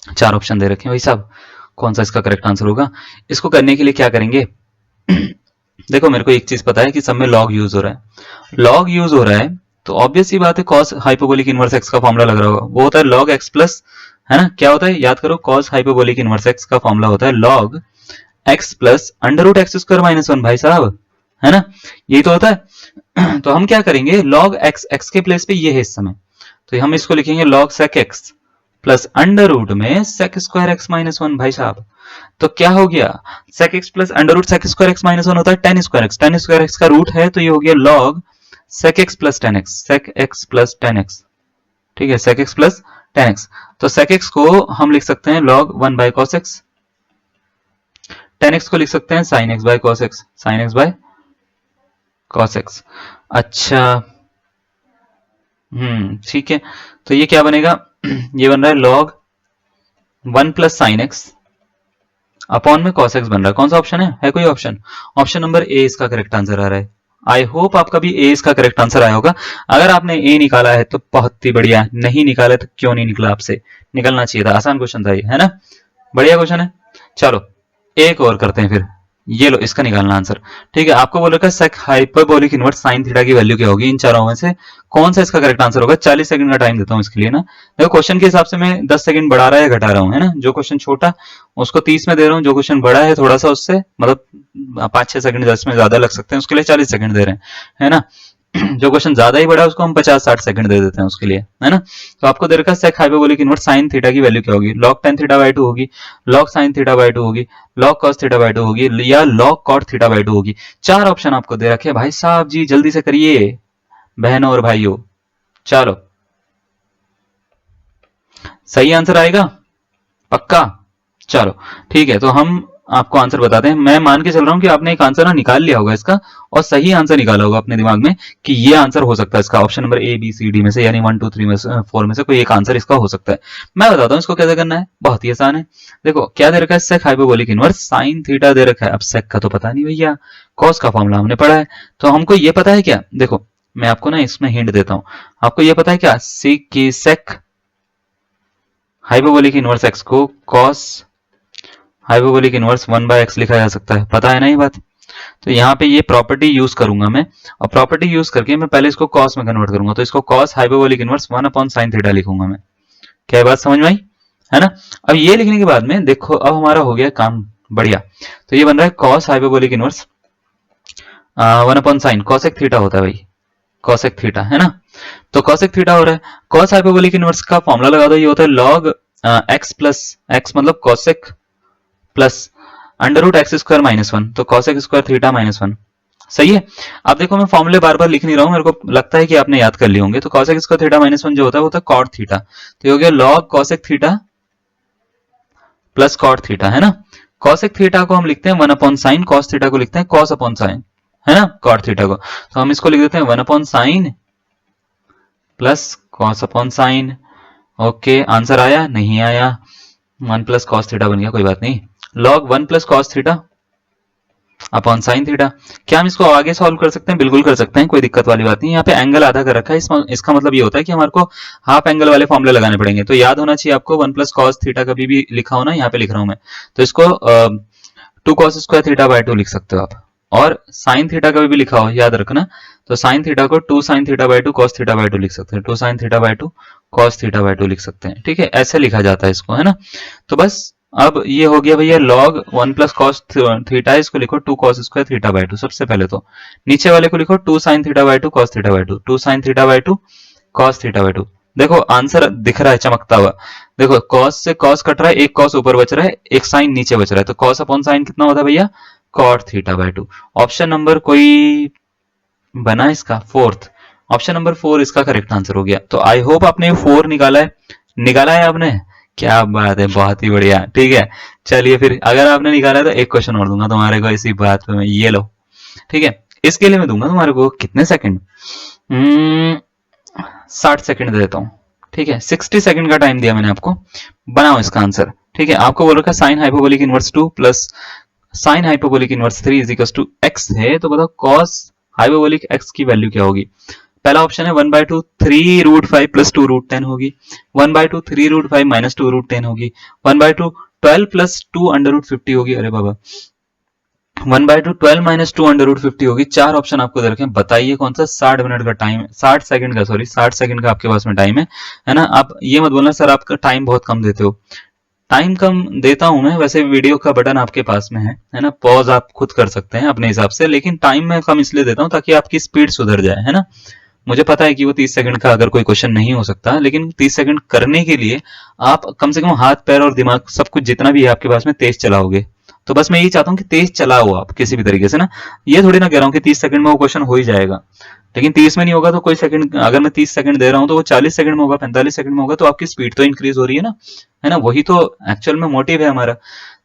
चार ऑप्शन दे रखे हैं भाई साहब, कौन सा इसका करेक्ट आंसर होगा। इसको करने के लिए क्या करेंगे देखो मेरे को एक चीज पता है कि सब में log यूज हो रहा है, log यूज हो रहा है तो ऑब्वियस ही बात है cos हाइपरबोलिक इनवर्स x का फॉर्मूला लग रहा होगा, वो होता है log x प्लस, है ना, क्या होता है याद करो, cos हाइपरबोलिक इनवर्स x का फॉर्मूला होता है log x plus under root x square minus 1, भाई साहब, है ना, यही तो होता है। तो हम क्या करेंगे, log x, x के प्लेस पे ये है इस समय, तो हम इसको लिखेंगे log sec x plus under root में sec स्क्वायर x माइनस 1, भाई साहब, तो क्या हो गया, sec x plus under root sec square x minus 1 होता है tan square x, tan square x का रूट है, तो ये हो गया log sec x plus tan x, sec x plus tan x, ठीक है, sec x प्लस 10x। तो sec x को हम लिख सकते हैं log 1 bye cos x, 10x को लिख सकते हैं sin x by cos x, sin x by cos x। अच्छा, ठीक है। तो ये क्या बनेगा, ये बन रहा है log 1 plus sine x upon में cos x बन रहा है। कौन सा ऑप्शन है कोई ऑप्शन? ऑप्शन नंबर ए इसका करेक्ट आंसर आ रहा है। आई होप आपका भी ए इसका करेक्ट आंसर आया होगा। अगर आपने ए निकाला है तो बहुत ही बढ़िया, नहीं निकाला तो क्यों नहीं निकला, आपसे निकलना चाहिए था, आसान क्वेश्चन था ये, है ना, बढ़िया क्वेश्चन है। चलो एक और करते हैं फिर, ये लो इसका निकालना आंसर। ठीक है, आपको बोल रखा है sec hyperbolic inverse sine theta की वैल्यू क्या होगी, इन चारों में से कौन सा इसका करेक्ट आंसर होगा। 40 सेकंड का टाइम देता हूं इसके लिए ना। देखो क्वेश्चन के हिसाब से मैं 10 सेकंड बढ़ा रहा है घटा रहा हूं, है ना। जो क्वेश्चन छोटा उसको 30 में दे रहा हूँ, जो क्वेश्चन बड़ा है थोड़ा सा उससे मतलब 5-6 सेकंड 10 में ज्यादा लग सकते हैं, उसके लिए 40 सेकंड दे रहे हैं, है ना। जो क्वेश्चन ज्यादा ही बड़ा है उसको हम 50-60 सेकंड दे देते हैं उसके लिए, है ना। तो आपको दे रखा है sec hyperbolic inverse sine theta की वैल्यू क्या होगी, log tan थीटा बाय 2 होगी, log sin थीटा बाय 2 होगी, log cos थीटा बाय 2 होगी, या log cot थीटा बाय 2 होगी। 4 ऑप्शन आपको दे रखे हैं भाई साहब जी, जल्दी से करिए बहनों और भाइयों। चलो सही आंसर आएगा पक्का। चलो ठीक है, तो हम आपको आंसर बताते हैं। मैं मान के चल रहा हूं कि आपने एक आंसर ना निकाल लिया होगा इसका, और सही आंसर निकाला होगा अपने दिमाग में कि ये आंसर हो सकता है इसका, option number A B C D में से, यानी 1 2 3 में से 4 में से कोई एक आंसर इसका हो सकता है। मैं बताता हूँ इसको कैसे करना है, बहुत ही आसान है। देखो क्या दे रखा है, sec hyperbolic inverse sine theta दे रखा है। अब सेक का तो पता नहीं भैया, कॉस का फॉर्मूला हमने पढ़ा है, तो हमको ये पता है क्या। देखो मैं आपको ना इसमें हिंट देता हूँ, आपको ये पता है क्या, सेक हाइपरबोलिक इनवर्स एक्स को cos hyperbolic inverse 1 by x लिखा जा सकता है, पता है ना ये बात। तो यहाँ पे ये प्रॉपर्टी यूज करूंगा मैं, और प्रॉपर्टी यूज करके मैं पहले इसको कॉस में कन्वर्ट करूंगा, तो इसको cos hyperbolic inverse 1 upon sine theta लिखूंगा मैं। क्या बात समझ में आई, है ना। अब ये लिखने के बाद में देखो अब हमारा हो गया काम बढ़िया। तो ये बन रहा है cos hyperbolic inverse 1 upon sine, cosec theta होता है भाई, कॉसेक थीटा, है ना। तो कॉसेक थीटा हो रहा है, कॉस हाइपरबोलिक इनवर्स का फॉर्मूला लगा दो, ये होता है लॉग एक्स प्लस एक्स मतलब cosec plus under root x square minus 1, तो कॉसेक स्क्वायर थीटा माइनस 1। सही है। अब देखो मैं फॉर्मूले बार बार लिख नहीं रहा हूं, मेरे को लगता है कि आपने याद कर लिए होंगे। तो कॉसेक स्क्वायर थीटा माइनस 1 जो होता है वो होता है कॉट थीटा, तो ये हो गया log cosec theta plus cot theta, है ना। कॉसेक थीटा को हम लिखते हैं 1 अपॉन साइन, कॉस थीटा को लिखते हैं कॉस अपॉन साइन, है ना, कॉट थीटा को। तो हम इसको लिख देते हैं 1 upon sine plus cos upon sine. Okay, answer आया नहीं आया, 1 प्लस कॉस थीटा बन गया, कोई बात नहीं। log 1 plus cos theta upon sine theta. क्या हम इसको आगे सॉल्व कर सकते हैं, बिल्कुल कर सकते हैं, कोई दिक्कत वाली बात नहीं। यहाँ पे एंगल आधा कर रखा है, इसका मतलब ये होता है कि हमारे को हाफ एंगल वाले फॉर्मूले लगाने पड़ेंगे। तो याद होना चाहिए आपको 1 प्लस कॉस थीटा कभी भी लिखा हो ना, यहाँ पे लिख रहा हूं मैं, तो इसको 2 कॉस स्क्वायर थीटा बाय 2 लिख सकते हो आप। और साइन थीटा कभी भी लिखा हो याद रखना, तो साइन थीटा को 2 sine theta by 2 cos theta by 2 लिख सकते हैं, 2 sine theta by 2 cos theta by 2 लिख सकते हैं। ठीक है, ऐसे लिखा जाता है इसको, है ना। तो बस अब ये हो गया भैया log 1 प्लस कॉस थीटा, इसको लिखो 2 कॉस स्क्वायर थीटा बाय 2। सबसे पहले तो नीचे वाले को लिखो 2 sine theta by 2 cos theta by 2, 2 sine theta by 2 cos theta by 2। देखो आंसर दिख रहा है चमकता हुआ, देखो कॉस से कॉस कट रहा है, एक कॉस ऊपर बच रहा है, एक साइन नीचे बच रहा है, तो कॉस अपॉन साइन कितना होता है भैया, cot theta by 2। Option number कोई बना इसका, फोर्थ, ऑप्शन नंबर 4 इसका करेक्ट आंसर हो गया। तो आई होप आपने 4 निकाला है आपने, क्या बात है, बहुत ही बढ़िया। ठीक है, चलिए फिर अगर आपने निकाला तो एक क्वेश्चन और दूंगा तुम्हारे को इसी बात पे मैं, ये लो। ठीक है, इसके लिए मैं दूंगा तुम्हारे को कितने सेकंड, 60 सेकंड दे देता हूँ। ठीक है, 60 सेकंड का टाइम दिया मैंने आपको, बनाओ इसका आंसर। ठीक है, आपको बोल रखा sine hyperbolic inverse 2 plus sine hyperbolic inverse 3 is equal to x है, तो बताओ कॉस हाइपरबोलिक एक्स की वैल्यू क्या होगी। पहला ऑप्शन है 1 बाय 2 3 रूट 5 प्लस 2 रूट 10 होगी, 1 बाय 2 3 रूट 5 माइनस 2 रूट 10 होगी, 1 बाय 2 12 प्लस 2 अंडर रूट 50 होगी, अरे बाबा 1 बाय 2 12 माइनस 2 अंडर रूट 50 होगी। 4 ऑप्शन आपको दे रखे हैं, बताइए कौन सा। 60 मिनट का टाइम, 60 सेकंड का, सॉरी 60 सेकंड का आपके पास में टाइम है ना। आप ये मत बोलना सर आपका टाइम बहुत कम देते हो, टाइम कम देता हूं मैं, वैसे वीडियो का बटन आपके पास में है ना, पॉज आप खुद कर सकते हैं अपने हिसाब से, लेकिन टाइम मैं कम इसलिए देता हूं ताकि आपकी स्पीड सुधर जाए, है ना। मुझे पता है कि वो 30 सेकंड का अगर कोई क्वेश्चन नहीं हो सकता, लेकिन 30 सेकंड करने के लिए आप कम से कम हाथ पैर और दिमाग सब कुछ जितना भी है आपके पास में तेज चलाओगे, तो बस मैं यही चाहता हूँ कि तेज चलाओ आप किसी भी तरीके से ना। ये थोड़ी ना कह रहा हूँ कि 30 सेकंड में वो क्वेश्चन हो ही जाएगा, लेकिन 30 में नहीं होगा तो कोई सेकंड, अगर मैं 30 सेकंड दे रहा हूँ तो वो 40 सेकंड में होगा, 45 सेकंड में होगा, तो आपकी स्पीड तो इंक्रीज हो रही है ना, वही तो एक्चुअल में मोटिव है हमारा।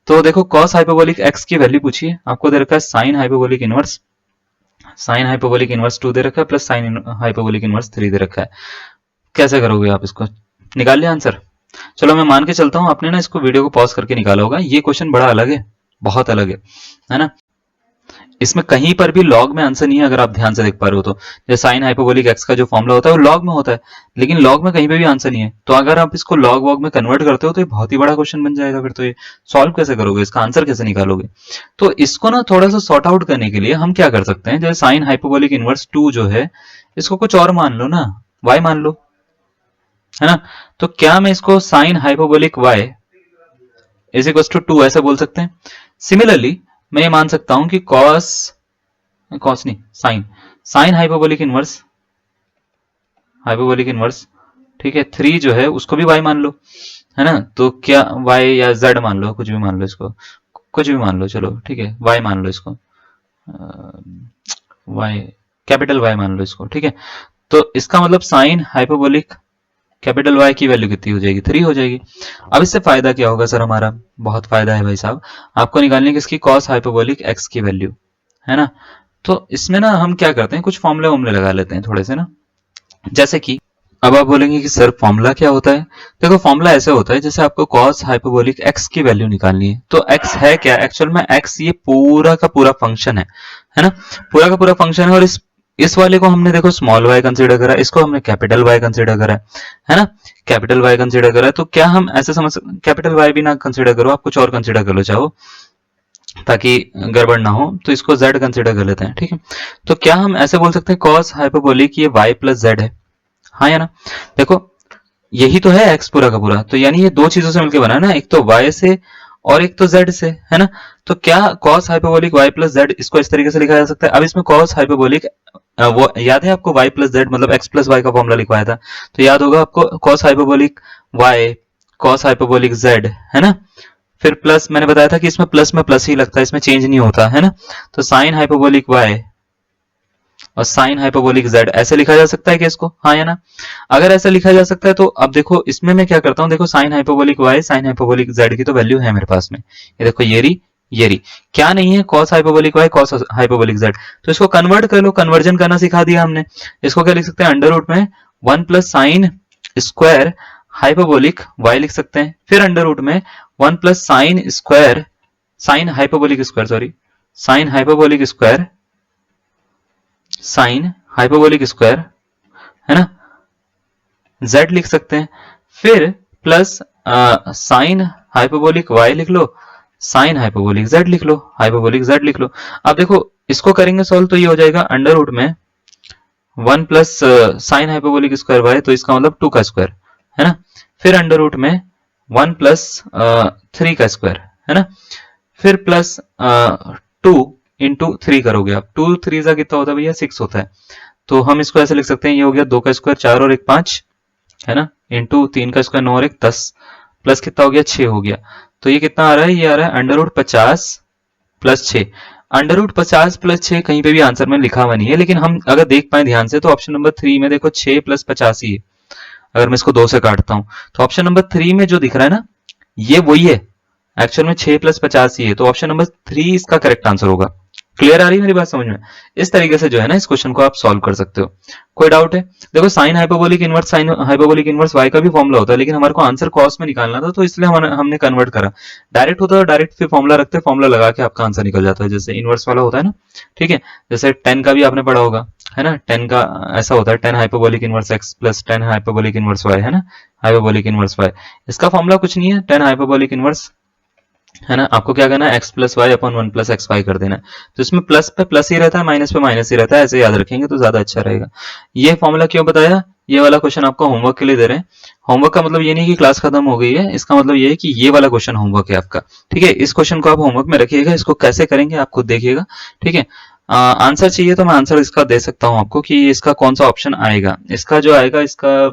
तो देखो कॉस हाइपोबोलिक एक्स की वैल्यू पूछी है, आपको दे रखा है sine hyperbolic inverse, sine hyperbolic inverse 2 दे रखा है, प्लस साइन हाइपोबोलिक इनवर्स 3 दे रखा है। कैसे करोगे आप इसको, निकाल लिया आंसर? चलो मैं मान के चलता हूं आपने ना इसको वीडियो को पॉज करके निकाला होगा। ये क्वेश्चन बड़ा अलग है, बहुत अलग है ना। इसमें कहीं पर भी लॉग में आंसर नहीं है, अगर आप ध्यान से देख पा रहे हो तो। जैसे साइन हाइपोबोलिक एक्स का जो फॉर्मूला होता है वो लॉग में होता है, लेकिन लॉग में कहीं पे भी आंसर नहीं है। तो अगर आप इसको लॉग वॉग में कन्वर्ट करते हो तो ये बहुत ही बड़ा क्वेश्चन बन जाएगा। फिर तो ये सॉल्व कैसे करोगे, इसका आंसर कैसे निकालोगे? तो इसको ना थोड़ा सा सॉर्ट आउट करने के लिए हम क्या कर सकते हैं, जैसे साइन हाइपोबोलिक इनवर्स 2 जो है, इसको कुछ और मान लो ना, y मान लो, है ना। तो क्या मैं इसको sine hyperbolic y is equal to 2 ऐसे बोल सकते हैं? सिमिलरली मैं ये मान सकता हूं कि कॉस नहीं, साइन हाइपोबोलिक इनवर्स, ठीक है, 3 जो है उसको भी y मान लो, है ना। तो क्या y या z मान लो, कुछ भी मान लो इसको, कुछ भी मान लो, चलो ठीक है, y मान लो इसको, y कैपिटल Y मान लो इसको, ठीक है। तो इसका मतलब साइन हाइपोबोलिक कैपिटल Y की वैल्यू कितनी हो जाएगी, 3 हो जाएगी। अब इससे फायदा क्या होगा सर हमारा, बहुत फायदा है भाई साहब, आपको निकालनी है किसकी, कॉस हाइपोबोलिक x की वैल्यू, है ना। तो इसमें ना हम क्या करते हैं, कुछ फॉर्मूले वॉर्मूले लगा लेते हैं थोड़े से ना। जैसे कि अब आप बोलेंगे कि सर फॉर्मूला क्या होता है? देखो फॉर्मूला ऐसे होता है, जैसे आपको कॉस हाइपोबोलिक x की वैल्यू निकालनी है, तो x है क्या, एक्चुअल में x ये पूरा का पूरा फंक्शन है ना, पूरा का पूरा फंक्शन है। और इस वाले को हमने देखो स्मॉल y कंसीडर करा, इसको हमने कैपिटल Y कंसीडर करा है ना, कैपिटल Y कंसीडर करा। तो क्या हम ऐसे समझ, कैपिटल Y भी ना कंसीडर करो, आप कुछ और कंसीडर कर लो चाहो, ताकि गड़बड़ ना हो, तो इसको z कंसीडर कर लेते हैं, ठीक है। तो क्या हम ऐसे बोल सकते हैं कॉस हाइपोबोलिक ये y प्लस जेड है, हाँ या ना। देखो यही तो है x पूरा का पूरा, तो यानी ये दो चीजों से मिलकर बना है ना, एक तो y से और एक तो z से, है ना। तो क्या cos hyperbolic y plus Z, इसको इस तरीके से लिखा जा सकता है। अब इसमें cos हाइपोबोलिक वो याद है आपको, y प्लस जेड मतलब x प्लस y का फॉर्मूला लिखवाया था, तो याद होगा आपको, cos hyperbolic y cos hyperbolic z, है ना। फिर प्लस, मैंने बताया था कि इसमें प्लस में प्लस ही लगता है, इसमें चेंज नहीं होता, है ना। तो साइन हाइपोबोलिक y और साइन हाइपोबोलिक z ऐसे लिखा जा सकता है कि इसको, हाँ या ना। अगर ऐसा लिखा जा सकता है तो अब देखो इसमें मैं क्या करता हूं, देखो sign hyperbolic y sine hyperbolic z की तो वैल्यू है मेरे पास में, ये देखो ये रही क्या नहीं है, cos hyperbolic y cos hyperbolic z, तो इसको कन्वर्ट कर लो, कन्वर्जन करना सिखा दिया हमने। इसको क्या लिख सकते हैं, अंडर रूट में 1 plus sine square hyperbolic y लिख सकते हैं, फिर अंडर रूट में 1 plus sine square sine hyperbolic square sorry sine hyperbolic square sine hyperbolic square, है ना, z लिख सकते हैं। फिर प्लस साइन हाइपोबोलिक y लिख लो, साइन हाइपोबोलिक z लिख लो, हाइपोबोलिक z लिख लो। अब देखो इसको करेंगे सॉल्व, तो ये हो जाएगा अंडर रूट में 1 plus sine hyperbolic square y, तो इसका मतलब 2 का स्क्वायर, है ना। फिर अंडर रूट में 1 प्लस 3 का स्क्वायर, है ना। फिर प्लस 2 इंटू 3 करोगे आप, 2 3 का कितना होता है भैया, 6 होता है। तो हम इसको ऐसे लिख सकते हैं, ये हो गया 2 का स्क्वायर 4 और 1 5, है ना, इंटू 3 का स्क्वायर 9 और 1 10, प्लस कितना हो गया 6 हो गया। तो ये कितना आ रहा है, ये आ रहा है under root 50 plus 6। Under root 50 plus 6 कहीं पे भी आंसर में लिखा हुआ नहीं है, लेकिन हम अगर देख पाए ध्यान से तो ऑप्शन नंबर 3 में देखो 6 प्लस 50 ही है। अगर मैं इसको 2 से काटता हूं तो ऑप्शन नंबर 3 में जो दिख रहा है ना, ये वही है, एक्चुअल में 6 प्लस 50 ही है, तो ऑप्शन नंबर 3 इसका करेक्ट आंसर होगा। क्लियर आ रही है मेरी बात समझ में? इस तरीके से जो है ना इस क्वेश्चन को आप सॉल्व कर सकते हो। कोई डाउट है? देखो साइन हाइपोबोलिक इनवर्स y का भी फॉर्मूला होता है, लेकिन हमारे को आंसर कॉस में निकालना था, तो इसलिए हमने कन्वर्ट करा। डायरेक्ट होता है, डायरेक्ट फिर फॉर्मूला रखते, फॉर्मूला लगा के आपका आंसर निकल जाता है, जैसे इनवर्स वाला होता है ना, ठीक है। जैसे 10 का भी आपने पढ़ा होगा, है ना, 10 का ऐसा होता है 10 hyperbolic inverse x plus 10 hyperbolic inverse y, है ना, हाइपोबोलिक इनवर्स y। इसका फॉर्मूला कुछ नहीं है, 10 हाइपोबोलिक इनवर्स, है ना। आपको क्या करना है, x plus y upon 1 plus x y कर देना है। तो इसमें प्लस पे प्लस ही रहता है, माइनस पे माइनस ही रहता है, ऐसे याद रखेंगे तो ज्यादा अच्छा रहेगा। ये फॉर्मूला क्यों बताया, ये वाला क्वेश्चन आपको होमवर्क के लिए दे रहे हैं। होमवर्क का मतलब ये नहीं कि क्लास खत्म हो गई है, इसका मतलब ये है कि ये वाला क्वेश्चन होमवर्क है आपका, ठीक है। इस क्वेश्चन को आप होमवर्क में रखिएगा, इसको कैसे करेंगे आप खुद देखिएगा, ठीक है। आंसर चाहिए तो मैं आंसर इसका दे सकता हूं आपको कि इसका कौन सा ऑप्शन आएगा। इसका जो आएगा, इसका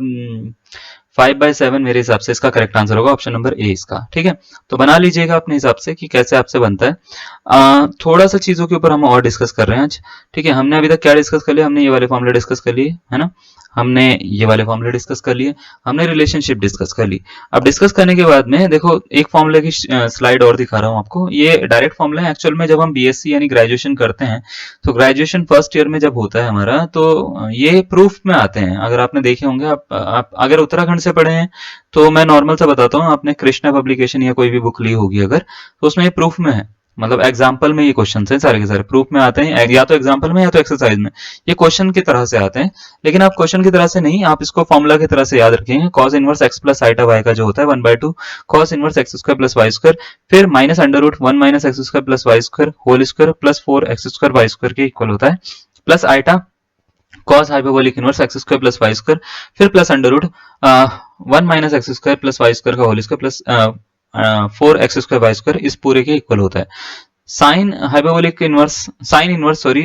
5/7 मेरे हिसाब से इसका करेक्ट आंसर होगा ऑप्शन नंबर ए इसका। ठीक है, तो बना लीजिएगा अपने हिसाब से कि कैसे आपसे बनता है। थोड़ा सा चीजों के ऊपर हम और डिस्कस कर रहे हैं आज। ठीक है, हमने अभी तक क्या डिस्कस कर लिया, हमने ये वाले फॉर्मूले डिस्कस कर लिए है ना, हमने ये वाले फॉर्मूले डिस्कस कर लिए, हमने रिलेशनशिप डिस्कस कर ली। अब डिस्कस करने के बाद में देखो एक फॉर्मूले की स्लाइड और दिखा रहा हूं आपको। ये डायरेक्ट फॉर्मूला है। एक्चुअल में जब हम बीएससी यानी ग्रेजुएशन करते हैं तो ग्रेजुएशन फर्स्ट ईयर में जब होता है हमारा, तो ये प्रूफ में आते हैं। अगर आपने देखे होंगे, आप अगर उत्तराखंड से पढ़े हैं तो मैं नॉर्मल से बताता हूँ, आपने कृष्णा पब्लिकेशन या कोई भी बुक ली होगी अगर, तो उसमें ये प्रूफ में है। मतलब एग्जाम्पल में ये क्वेश्चन है सारे के सारे प्रूफ में आते हैं, या तो एग्जाम्पल में या तो एक्सरसाइज में। ये क्वेश्चन की तरह से आते हैं, लेकिन आप क्वेश्चन की तरह से नहीं, आप इसको फॉर्मूला की तरह से याद रखेंगे। Cos inverse x plus iota y का जो होता है 1/2 cos inverse x square plus y square, फिर minus under root 1 minus x square plus y square whole square plus 4 x square y square के इक्वल होता है, plus iota cos hyperbolic inverse x square plus y square, फिर plus under root 1 minus x square plus y square का whole square plus 4 x square y square इस पूरे के इक्वल होता है। Sine hyperbolic inverse sine inverse sorry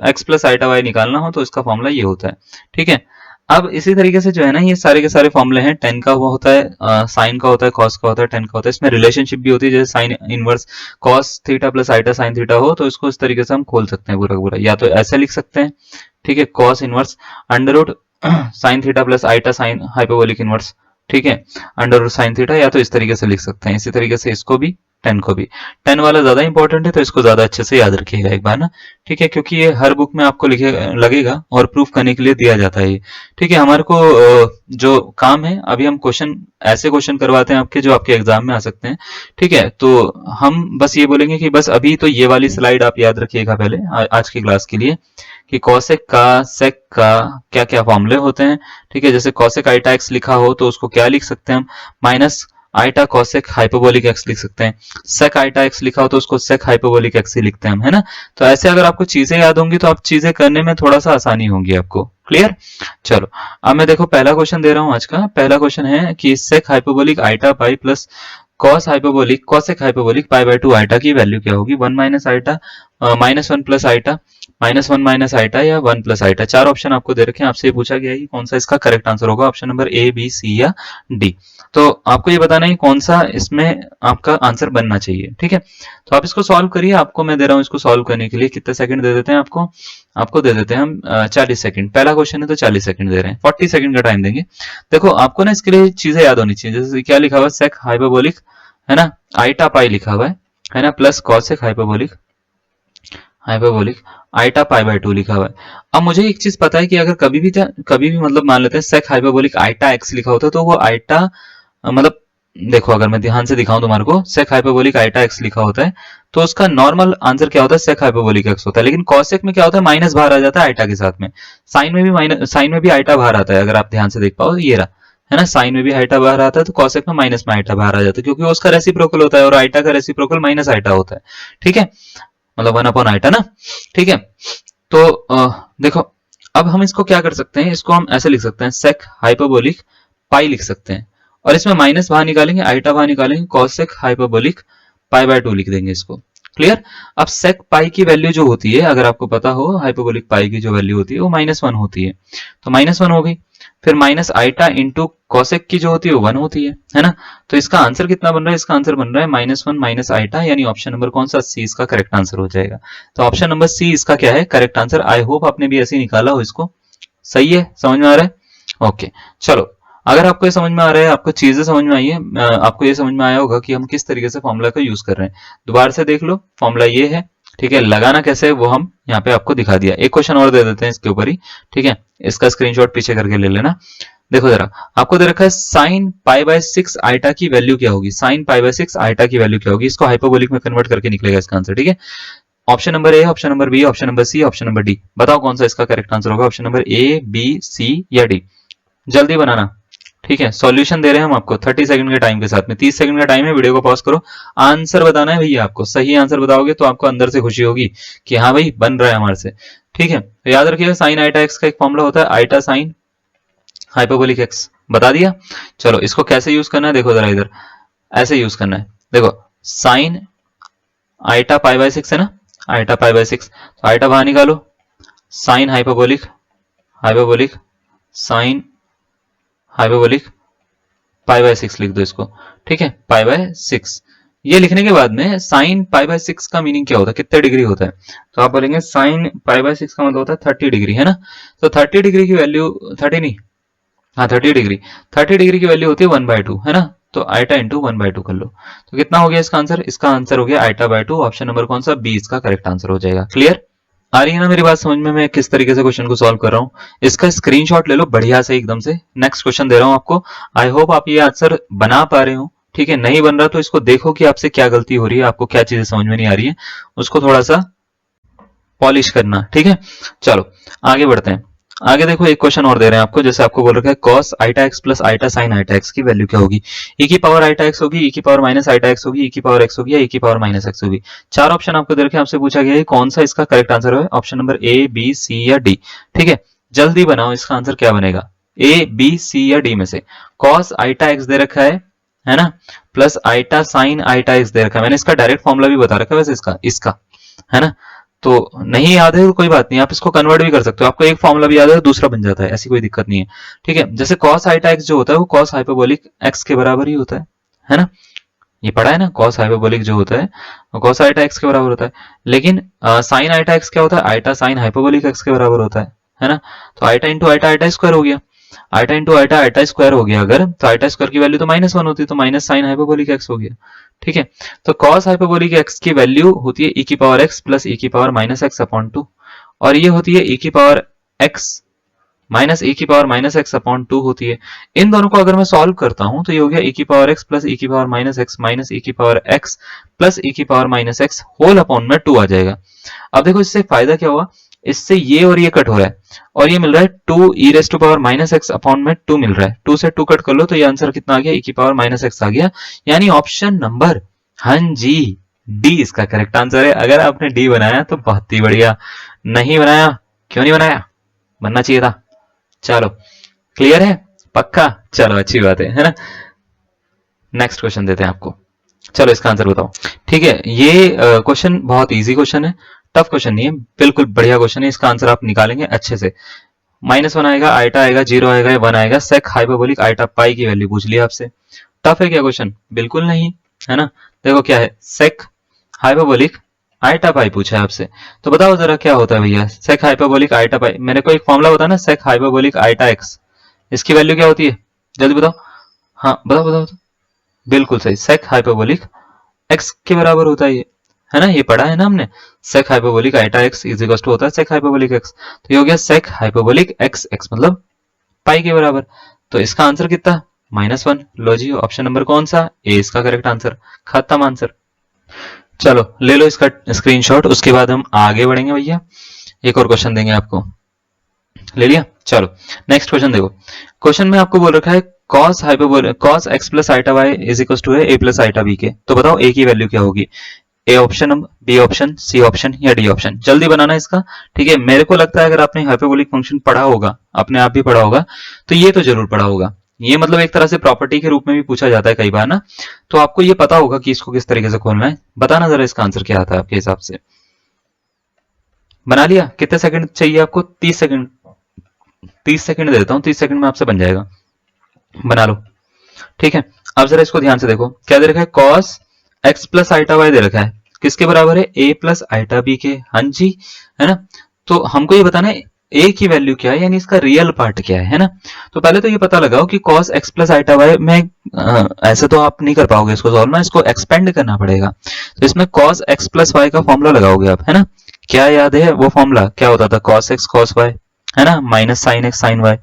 x plus iota y निकालना हो तो इसका फॉर्मूला ये होता है। ठीक है, अब इसी तरीके से जो है ना, ये सारे के सारे फॉर्मूले हैं। टेन का वो होता है, साइन का होता है, कॉस का होता है, टेन का होता है। इसमें रिलेशनशिप भी होती है, जैसे sine inverse cos theta plus iota sine theta हो तो इसको इस तरीके से हम खोल सकते हैं पूरा पूरा, या तो ऐसे लिख सकते हैं। ठीक है, cos inverse under root sine theta plus iota sine hyperbolic inverse, ठीक है, अंडर रूट साइन थीटा, या तो इस तरीके से लिख सकते हैं। इसी तरीके से इसको भी, टेन को भी। टेन वाला ज्यादा इंपॉर्टेंट है तो इसको ज्यादा अच्छे से याद रखिएगा एक बार ना। ठीक है, क्योंकि ये हर बुक में आपको लिखे लगेगा और प्रूफ करने के लिए दिया जाता है ये। ठीक है, हमारे को जो काम है, अभी हम क्वेश्चन ऐसे क्वेश्चन करवाते हैं आपके जो आपके एग्जाम में आ सकते हैं। ठीक है, तो हम बस ये बोलेंगे कि बस अभी तो ये वाली स्लाइड आप याद रखिएगा पहले आज की क्लास के लिए, कि कॉसेक का सेक का क्या क्या फॉर्मूले होते हैं। ठीक है, जैसे कॉसेक आइटा एक्स लिखा हो तो उसको क्या लिख सकते हैं हम, minus iota cosec hyperbolic x लिख सकते हैं। सेक आइटा एक्स लिखा हो तो उसको सेक हाइपरबोलिक एक्स ही लिखते हैं हम, है ना। तो ऐसे अगर आपको चीजें याद होंगी तो आप चीजें करने में थोड़ा सा आसानी होगी आपको। क्लियर, चलो अब मैं देखो पहला क्वेश्चन दे रहा हूं आज का। पहला क्वेश्चन है कि sec hyperbolic iota pi plus cos hyperbolic cosec hyperbolic पाई/2 आइटा की वैल्यू क्या होगी। 1 minus iota, -1 plus iota, -1 minus iota या 1 प्लस आइटा। चार ऑप्शन आपको दे रखे हैं, आपसे पूछा गया है कि कौन सा इसका करेक्ट आंसर होगा, option number A B C या डी। तो आपको ये बताना है कौन सा इसमें आपका आंसर बनना चाहिए। ठीक है, तो आप इसको सॉल्व करिए। आपको मैं दे रहा हूं इसको सॉल्व करने के लिए कितने सेकंड दे देते हैं आपको, आपको दे देते हैं हम 40 सेकंड। पहला क्वेश्चन है तो 40 सेकंड दे रहे हैं, 40 सेकंड का टाइम देंगे। देखो आपको ना इसके लिए चीजें याद होनी चाहिए, जैसे क्या लिखा हुआ है, सेक हाइपरबोलिक, है ना, आइटा पाई लिखा हुआ है ना, प्लस कॉसेक हाइपरबोलिक आइटा पाई/2 लिखा हुआ है। अब मुझे एक चीज पता है कि अगर कभी भी मतलब मान लेते हैं सेक हाइपरबोलिक आइटा एक्स लिखा होता है तो वो आइटा मतलब, देखो अगर मैं ध्यान से दिखाऊं तुम्हारे को, सेक हाइपरबोलिक आइटा एक्स लिखा होता है तो उसका नॉर्मल आंसर क्या होता है, सेक हाइपरबोलिक एक्स होता है। लेकिन कॉसेक में क्या होता है, माइनस बाहर आ जाता है आइटा के साथ में। साइन में भी आइटा बाहर आता है, अगर आप ध्यान से देख पाओ, ये रहा, है ना, साइन में भी आइटा बाहर आता है तो कॉसेक में माइनस में आइटा बाहर आ जाता है, क्योंकि उसका रेसिप्रोकल होता है और आइटा का रेसिप्रोकल माइनस आइटा होता है। ठीक है, मतलब 1 आइटा ना। ठीक है, तो देखो अब हम इसको क्या कर सकते हैं, इसको हम ऐसे लिख सकते हैं, सेक हाइपरबोलिक पाई लिख सकते हैं, और इसमें माइनस बाहर निकालेंगे, आइटा बाहर निकालेंगे, कॉसेक हाइपरबोलिक पाई/2 लिख देंगे इसको। क्लियर, अब सेक पाई की वैल्यू जो होती है, अगर आपको पता हो, हाइपरबोलिक पाई की जो वैल्यू होती है वो -1 होती है, तो -1 हो गई। फिर माइनस आइटा इंटू कॉसेक की जो होती है वो 1 होती है ना। तो इसका आंसर कितना बन रहा है, इसका आंसर बन रहा है -1 माइनस आइटा, यानी ऑप्शन नंबर कौन सा, सी इसका करेक्ट आंसर हो जाएगा। तो ऑप्शन नंबर सी इसका क्या है, करेक्ट आंसर। आई होप आपने भी ऐसे ही निकाला हो इसको। सही है, समझ में आ रहा है। ओके, चलो अगर आपको ये समझ में आ रहा है, आपको चीजें समझ में आई है, आपको ये समझ में आया होगा कि हम किस तरीके से फॉर्मूला का यूज कर रहे हैं। दोबारा से देख लो, फॉर्मूला ये है। ठीक है, लगाना कैसे है वो हम यहाँ पे आपको दिखा दिया। एक क्वेश्चन और दे देते हैं इसके ऊपर ही। ठीक है, इसका स्क्रीनशॉट पीछे करके ले लेना। देखो जरा, आपको दे रखा है साइन पाई/6 आइटा की वैल्यू क्या होगी, साइन पाई/6 आइटा की वैल्यू क्या होगी, इसको हाइपरबोलिक में कन्वर्ट करके निकलेगा इसका आंसर। ठीक है, option number A, option number B, option number C, option number D, बताओ कौन सा इसका करेक्ट आंसर होगा, option number A B C या डी। जल्दी बनाना। ठीक है, सॉल्यूशन दे रहे हैं हम आपको 30 सेकंड के टाइम के साथ में, 30 सेकंड का टाइम है, वीडियो को पॉज करो, आंसर बताना है भैया आपको। सही आंसर बताओगे तो आपको अंदर से खुशी होगी कि हाँ भाई बन रहा है हमारे से। ठीक है, तो याद रखिएगा साइन आइटा एक्स का एक फॉर्मूला होता है, आइटा साइन हाइपरबोलिक एक्स, बता दिया। चलो इसको कैसे यूज करना है, देखो जरा इधर, ऐसे यूज करना है। देखो साइन आइटा पाई/6 है ना, आइटा पाई/6, तो आइटा बाहर निकालो, sine hyperbolic sine hyperbolic pi by 6 लिख दो इसको, ठीक है, पाई बाय 6। ये लिखने के बाद में साइन पाई बाय 6 का मीनिंग क्या होता है, कितने डिग्री होता है, तो आप बोलेंगे साइन पाई बाय 6 का मतलब होता है 30 डिग्री, है ना। तो 30 डिग्री की वैल्यू 30 नहीं, हाँ 30 डिग्री की वैल्यू होती है 1/2, है ना। तो आइटा इंटू 1/2 कर लो, तो कितना हो गया इसका आंसर, इसका आंसर हो गया आइटा बाय 2। ऑप्शन नंबर कौन सा, बी इसका करेक्ट आंसर हो जाएगा। क्लियर, आ रही है ना मेरी बात समझ में, मैं किस तरीके से क्वेश्चन को सॉल्व कर रहा हूँ। इसका स्क्रीनशॉट ले लो बढ़िया से एकदम से। नेक्स्ट क्वेश्चन दे रहा हूँ आपको, आई होप आप ये आंसर बना पा रहे हो, ठीक है। नहीं बन रहा तो इसको देखो कि आपसे क्या गलती हो रही है, आपको क्या चीजें समझ में नहीं आ रही है, उसको थोड़ा सा पॉलिश करना, ठीक है। चलो आगे बढ़ते हैं। आगे देखो एक क्वेश्चन और दे रहे हैं आपको, जैसे आपको बोल रखा है cos iota x plus iota sine iota x की वैल्यू क्या होगी, e की पावर आइटा एक्स होगी, e की पावर माइनस आइटा एक्स होगी, e की पावर एक्स होगी या e की पावर माइनस एक्स होगी। चार ऑप्शन आपको दे रखे हैं, आपसे पूछा गया है कौन सा इसका करेक्ट आंसर है, option number A B C या डी, ठीक है। जल्दी बनाओ, इसका आंसर क्या बनेगा, ए बी सी या डी में से। cos आइटा एक्स दे रखा है ना, plus iota sine iota x दे रखा है, मैंने इसका डायरेक्ट फॉर्मूला भी बता रखा है वैसे इसका है ना। तो नहीं याद है तो कोई बात नहीं, आप इसको कन्वर्ट भी कर सकते हो, आपको एक फॉर्मूला भी याद है तो दूसरा बन जाता है, ऐसी कोई दिक्कत नहीं है, ठीक है। जैसे cos आइटा एक्स जो होता है वो cos हाइपरबोलिक x के बराबर ही होता है ना। ये पढ़ा है ना, cos हाइपरबोलिक जो होता है वो cos आइटा एक्स के बराबर होता है। लेकिन साइन आइटा एक्स क्या होता है, आइटा साइन हाइपरबोलिक x के बराबर होता है ना। तो iota into iota iota square हो गया, iota into iota iota square हो गया अगर, तो आइटा स्क्वायर की वैल्यू तो -1 होती है, तो माइनस साइन हाइपरबोलिक x हो गया, ठीक है। तो cos हाइपरबोलिक x की वैल्यू होती है e की पावर x प्लस e की पावर माइनस एक्स अपॉन 2, और ये होती है e की पावर x माइनस e की पावर माइनस एक्स अपॉन 2 होती है। इन दोनों को अगर मैं सॉल्व करता हूं तो ये हो गया e की पावर x प्लस e की power minus x minus e की पावर x प्लस e की power minus x whole upon में 2 आ जाएगा। अब देखो इससे फायदा क्या हुआ, इससे ये और ये कट हो रहा है और ये मिल रहा है 2 e raise to power minus x upon में 2 मिल रहा है, 2 से 2 कट कर लो तो ये आंसर कितना आ गया, e की पावर माइनस एक्स आ गया, यानी ऑप्शन नंबर हाँ जी डी इसका करेक्ट आंसर है। अगर आपने डी बनाया तो बहुत ही बढ़िया, नहीं बनाया क्यों नहीं बनाया, बनना चाहिए था। चलो क्लियर है, पक्का, चलो अच्छी बात है ना। नेक्स्ट क्वेश्चन देते हैं आपको, चलो इसका आंसर बताओ, ठीक है। ये क्वेश्चन बहुत इजी क्वेश्चन है, टफ क्वेश्चन नहीं है, बिल्कुल बढ़िया क्वेश्चन है, इसका आंसर आप निकालेंगे अच्छे से। -1 आएगा, आइटा आएगा, 0 आएगा, 1 आएगा, सेक हाइपरबोलिक आइटा पाई की वैल्यू पूछ लिया आपसे। टफ है क्या क्वेश्चन, बिल्कुल नहीं, है ना। देखो क्या है, सेक हाइपरबोलिक आइटा पाई पूछा है आपसे, तो बताओ जरा क्या होता है भैया, सेक हाइपरबोलिक आइटा पाई, मेरे को एक फॉर्मूला बता ना, सेक हाइपरबोलिक आइटा एक्स, इसकी वैल्यू क्या होती है, जल्दी बताओ। हाँ बताओ बताओ, बिल्कुल सही, सेक हाइपरबोलिक एक्स के बराबर होता है ये, है ना, ये पढ़ा है ना हमने, sec hyperbolic iota x is equal to होता है सेक हाइपरबोलिक एक्स, तो ये हो गया सेक हाइपरबोलिक एक्स, एक्स मतलब पाई के बराबर, तो इसका आंसर कितना, -1। लो जी, ऑप्शन नंबर कौन सा, ए इसका करेक्ट आंसर, खत्म आंसर। चलो ले लो इसका स्क्रीनशॉट, उसके बाद हम आगे बढ़ेंगे भैया, एक और क्वेश्चन देंगे आपको, ले लिया। चलो नेक्स्ट क्वेश्चन देखो, क्वेश्चन में आपको बोल रखा है cos hyperbolic cos x plus iota y is equal to है a प्लस आइटा b के, तो बताओ a की वैल्यू क्या होगी, A option, B option, C option या डी ऑप्शन, जल्दी बनाना इसका, ठीक है। मेरे को लगता है अगर आपने हाइपरबोलिक फंक्शन पढ़ा होगा, अपने आप भी पढ़ा होगा, तो ये तो जरूर पढ़ा होगा, ये मतलब एक तरह से प्रॉपर्टी के रूप में भी पूछा जाता है कई बार ना, तो आपको ये पता होगा कि इसको किस तरीके से खोलना है। बताना जरा इसका आंसर क्या आता है आपके हिसाब से, बना लिया, कितने सेकंड चाहिए आपको, 30 सेकंड, 30 सेकंड देता हूँ, 30 सेकंड में आपसे बन जाएगा, बना लो, ठीक है। अब जरा इसको ध्यान से देखो, क्या दे रखा है, cos x plus iota y दे रखा है, किसके बराबर है, a प्लस आइटा b के, हाँ जी, है ना। तो हमको ये बताना है a की वैल्यू क्या है, यानी इसका रियल पार्ट क्या है ना। तो पहले तो ये पता लगाओ कि cos x plus iota y में ऐसे तो आप नहीं कर पाओगे इसको सॉल्व ना, इसको एक्सपेंड करना पड़ेगा, तो इसमें cos x प्लस y का फॉर्मूला लगाओगे आप, है ना। क्या याद है वो फॉर्मूला, क्या होता था, cos x cos y, है ना, minus sine x sine y,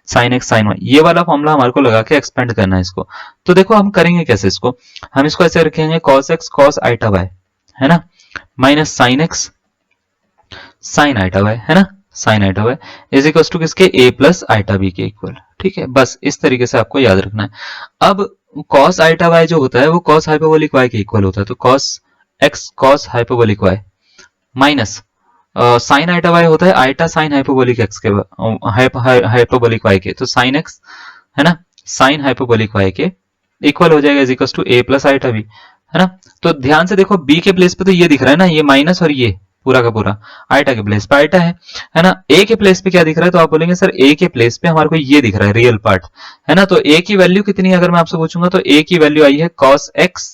sine x sine y, ये वाला फॉर्मूला हमारे को लगा के एक्सपेंड करना है इसको। तो देखो हम करेंगे कैसे इसको, हम इसको ऐसे रखेंगे cos x cos iota y, है ना, minus sine x sine iota y, है ना, sine iota y is equal to किसके, a प्लस आइटा b के इक्वल, ठीक है। बस इस तरीके से आपको याद रखना है। अब cos आइटा y जो होता है वो cos हाइपरबोलिक y के इक्वल होता है, तो cos x cos hyperbolic y minus sine iota y होता है आइटा साइन हाइपरबोलिक x के हाइपरबोलिक y के, तो साइन x, है ना, साइन हाइपरबोलिक y के इक्वल हो जाएगा is equal to a plus iota b, है ना। तो ध्यान से देखो b के प्लेस पे तो ये दिख रहा है ना, ये माइनस और ये पूरा का पूरा आइटा के प्लेस पे आइटा है ना। ए के प्लेस पे क्या दिख रहा है, तो आप बोलेंगे सर ए के प्लेस पे हमारे को ये दिख रहा है रियल पार्ट, है ना। तो ए की वैल्यू कितनी है अगर मैं आपसे पूछूंगा, तो ए की वैल्यू आई है cos x,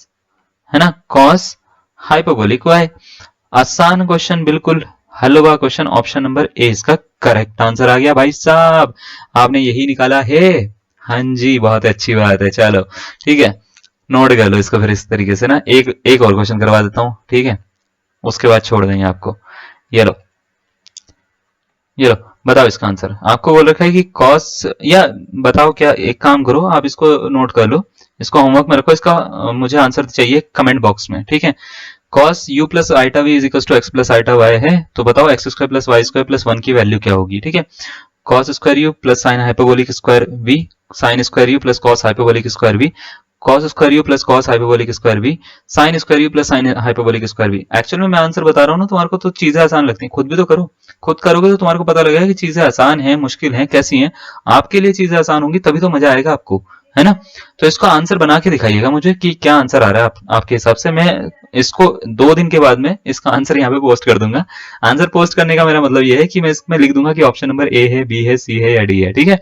है ना, cos हाइपरबोलिक y। आसान क्वेश्चन, बिल्कुल हल हुआ क्वेश्चन, ऑप्शन नंबर ए इसका करेक्ट आंसर आ गया भाई साहब, आपने यही निकाला है। हाँ जी, बहुत अच्छी बात है, चलो ठीक है, नोट कर लो इसको फिर इस तरीके से ना। एक और क्वेश्चन करवा देता हूँ, ठीक है, उसके बाद छोड़ देंगे आपको। ये लो, ये लो, बताओ इसका आंसर। आपको बोल रखा है कि कॉस, या बताओ क्या, एक काम करो आप इसको नोट कर लो, इसको होमवर्क में रखो, इसका मुझे आंसर चाहिए कमेंट बॉक्स में, ठीक है। cos u plus iota v is equal to x plus iota y है, तो बताओ x square plus y square plus 1 की वैल्यू क्या होगी, ठीक है। cos square u plus sine hyperbolic square v, sine square u plus cos hyperbolic square v, cos square u plus cos hyperbolic square v, sine square u plus sine hyperbolic square v. Actual में मैं आंसर बता रहा हूँ ना, तुम्हारे को तो चीजें आसान लगती हैं, खुद भी तो करो, खुद करोगे तो तुम्हारे को पता लगेगा कि चीजें आसान हैं, मुश्किल हैं, कैसी हैं। आपके लिए चीजें आसान होंगी तभी तो मजा आएगा आपको, है ना। तो इसका आंसर बना के दिखाइएगा मुझे कि क्या आंसर आ रहा है आपके हिसाब से। मैं इसको 2 दिन के बाद में इसका आंसर यहाँ पे पोस्ट कर दूंगा। आंसर पोस्ट करने का मेरा मतलब ये है कि मैं इसमें लिख दूंगा कि ऑप्शन नंबर ए है, बी है, सी है या डी है, ठीक है।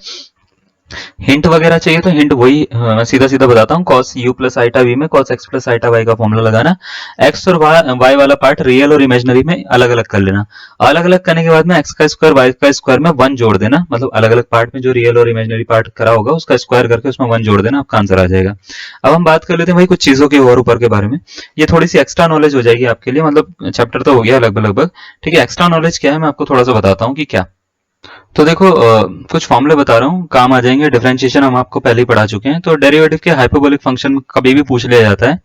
हिंट वगैरह चाहिए तो हिंट वही मैं सीधा सीधा बताता हूँ, cos u plus iota v में cos x plus iota y का फॉर्मूला लगाना, x और y वाला पार्ट रियल और इमेजिनरी में अलग अलग कर लेना, अलग अलग करने के बाद में x का स्क्वायर y का स्क्वायर में 1 जोड़ देना, मतलब अलग अलग पार्ट में जो रियल और इमेजिनरी पार्ट करा होगा उसका स्क्वायर करके उसमें 1 जोड़ देना, आपका आंसर आ जाएगा। अब हम बात कर लेते हैं भाई कुछ चीजों के और ऊपर के बारे में, ये थोड़ी सी एक्स्ट्रा नॉलेज हो जाएगी आपके लिए, मतलब चैप्टर तो हो गया लगभग लगभग, ठीक है। एक्स्ट्रा नॉलेज क्या है मैं आपको थोड़ा सा बताता हूँ कि क्या। तो देखो कुछ फॉर्मूले बता रहा हूँ, काम आ जाएंगे। डिफरेंशिएशन हम आपको पहले ही पढ़ा चुके हैं, तो डेरिवेटिव के हाइपरबोलिक फंक्शन कभी भी पूछ लिया जाता है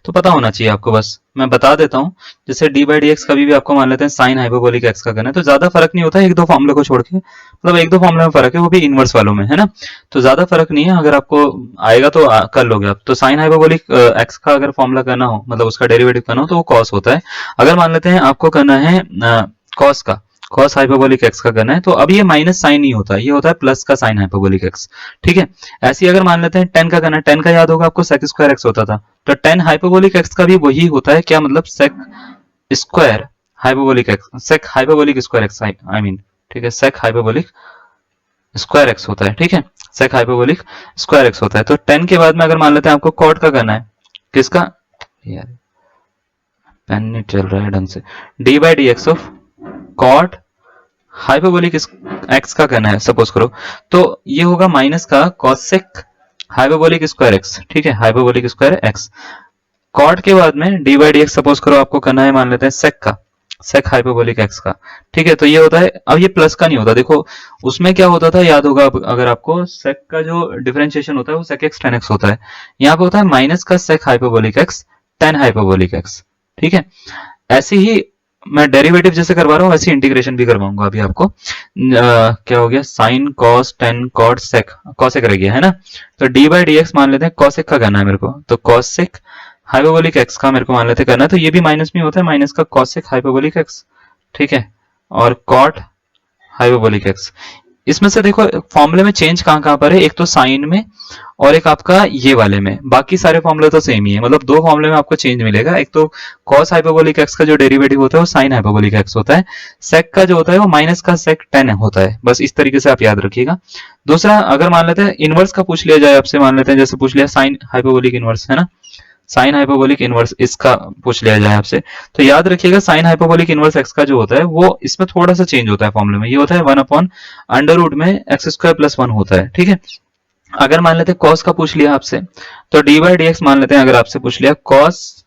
तो पता होना चाहिए आपको, बस मैं बता देता हूँ। जैसे डी बाई डी एक्स कभी भी आपको मान लेते हैं साइन हाइपरबोलिक एक्स का करना है, तो ज्यादा फर्क नहीं होता है, 1-2 फॉर्मूले को छोड़ के, मतलब 1-2 फॉर्मूले में फर्क है, वो भी इनवर्स वालों में, है ना। तो ज्यादा फर्क नहीं है, अगर आपको आएगा तो कर लोगे आप। तो साइन हाइपरबोलिक एक्स का अगर फॉर्मूला करना हो, मतलब उसका डेरिवेटिव करना हो, तो वो कॉस होता है। अगर मान लेते हैं आपको करना है कॉस का, cos हाइपरबोलिक x का करना है, तो अब ये माइनस साइन नहीं होता, ये होता है प्लस का साइन हाइपरबोलिक x, ठीक है। ऐसे ही अगर मान लेते हैं tan का करना है, tan का याद होगा आपको sec स्क्वायर x होता था, तो tan हाइपरबोलिक x का भी वही होता है, क्या मतलब sec square hyperbolic x, sec hyperbolic square x I mean, ठीक है, sec हाइपरबोलिक स्क्वायर x होता है, ठीक है, sec हाइपरबोलिक स्क्वायर x होता है। तो tan के बाद में अगर मान लेते हैं आपको cot का करना है, किसका यार पेन नहीं चल रहा है ढंग से, D by D x of cot hyperbolic x का करना है सपोज करो, तो ये होगा माइनस का कॉसेक हाइपरबोलिक स्क्वायर एक्स, ठीक है, हाइपरबोलिक स्क्वायर एक्स। कॉट के बाद में D by D x suppose करो आपको करना है, मान लेते हैं सेक का, सेक हाइपरबोलिक एक्स का, ठीक है। तो ये होता है, अब ये प्लस का नहीं होता, देखो उसमें क्या होता था याद होगा अगर आपको, सेक का जो डिफरेंशिएशन होता है वो सेक एक्स टेन एक्स होता है, यहाँ पे होता है माइनस का sec hyperbolic x tan hyperbolic x, ठीक है। ऐसे ही मैं डेरिवेटिव जैसे करवा रहा हूँ वैसे इंटीग्रेशन भी करवाऊंगा अभी आपको। क्या हो गया, sine cos tan cot sec, cosec रह गया, है ना। तो डी बाई डी एक्स मान लेते हैं, कॉसेक का करना है मेरे को, तो कॉसेक हाइपरबोलिक एक्स का मेरे को मान लेते करना है, तो ये भी माइनस में होता है, माइनस का कॉसेक हाइपरबोलिक एक्स, ठीक है, और कॉट हाइपरबोलिक एक्स। इसमें से देखो फॉर्मूले में चेंज कहां कहां पर है, एक तो साइन में और एक आपका ये वाले में, बाकी सारे फॉर्मूले तो सेम ही है, मतलब 2 फॉर्मूले में आपको चेंज मिलेगा। एक तो cos हाइपरबोलिक x का जो डेरिवेटिव होता है वो sin हाइपरबोलिक x होता है, sec का जो होता है वो माइनस का sec tan होता है, बस इस तरीके से आप याद रखिएगा। दूसरा अगर मान लेते हैं इनवर्स का पूछ लिया जाए आपसे, मान लेते हैं जैसे पूछ लिया sin हाइपरबोलिक इनवर्स, है ना, साइन हाइपरबोलिक इनवर्स इसका पूछ लिया जाए आपसे, तो याद रखिएगा साइन हाइपरबोलिक इनवर्स एक्स का जो होता है वो इसमें थोड़ा सा चेंज होता है फॉर्मूले में, ये होता है 1 अपॉन अंडर रूट में एक्स स्क्वायर प्लस 1 होता है, ठीक है। अगर मान लेते हैं कॉस का पूछ लिया आपसे, तो डी बाई डी एक्स मान लेते हैं, अगर आपसे पूछ लिया कॉस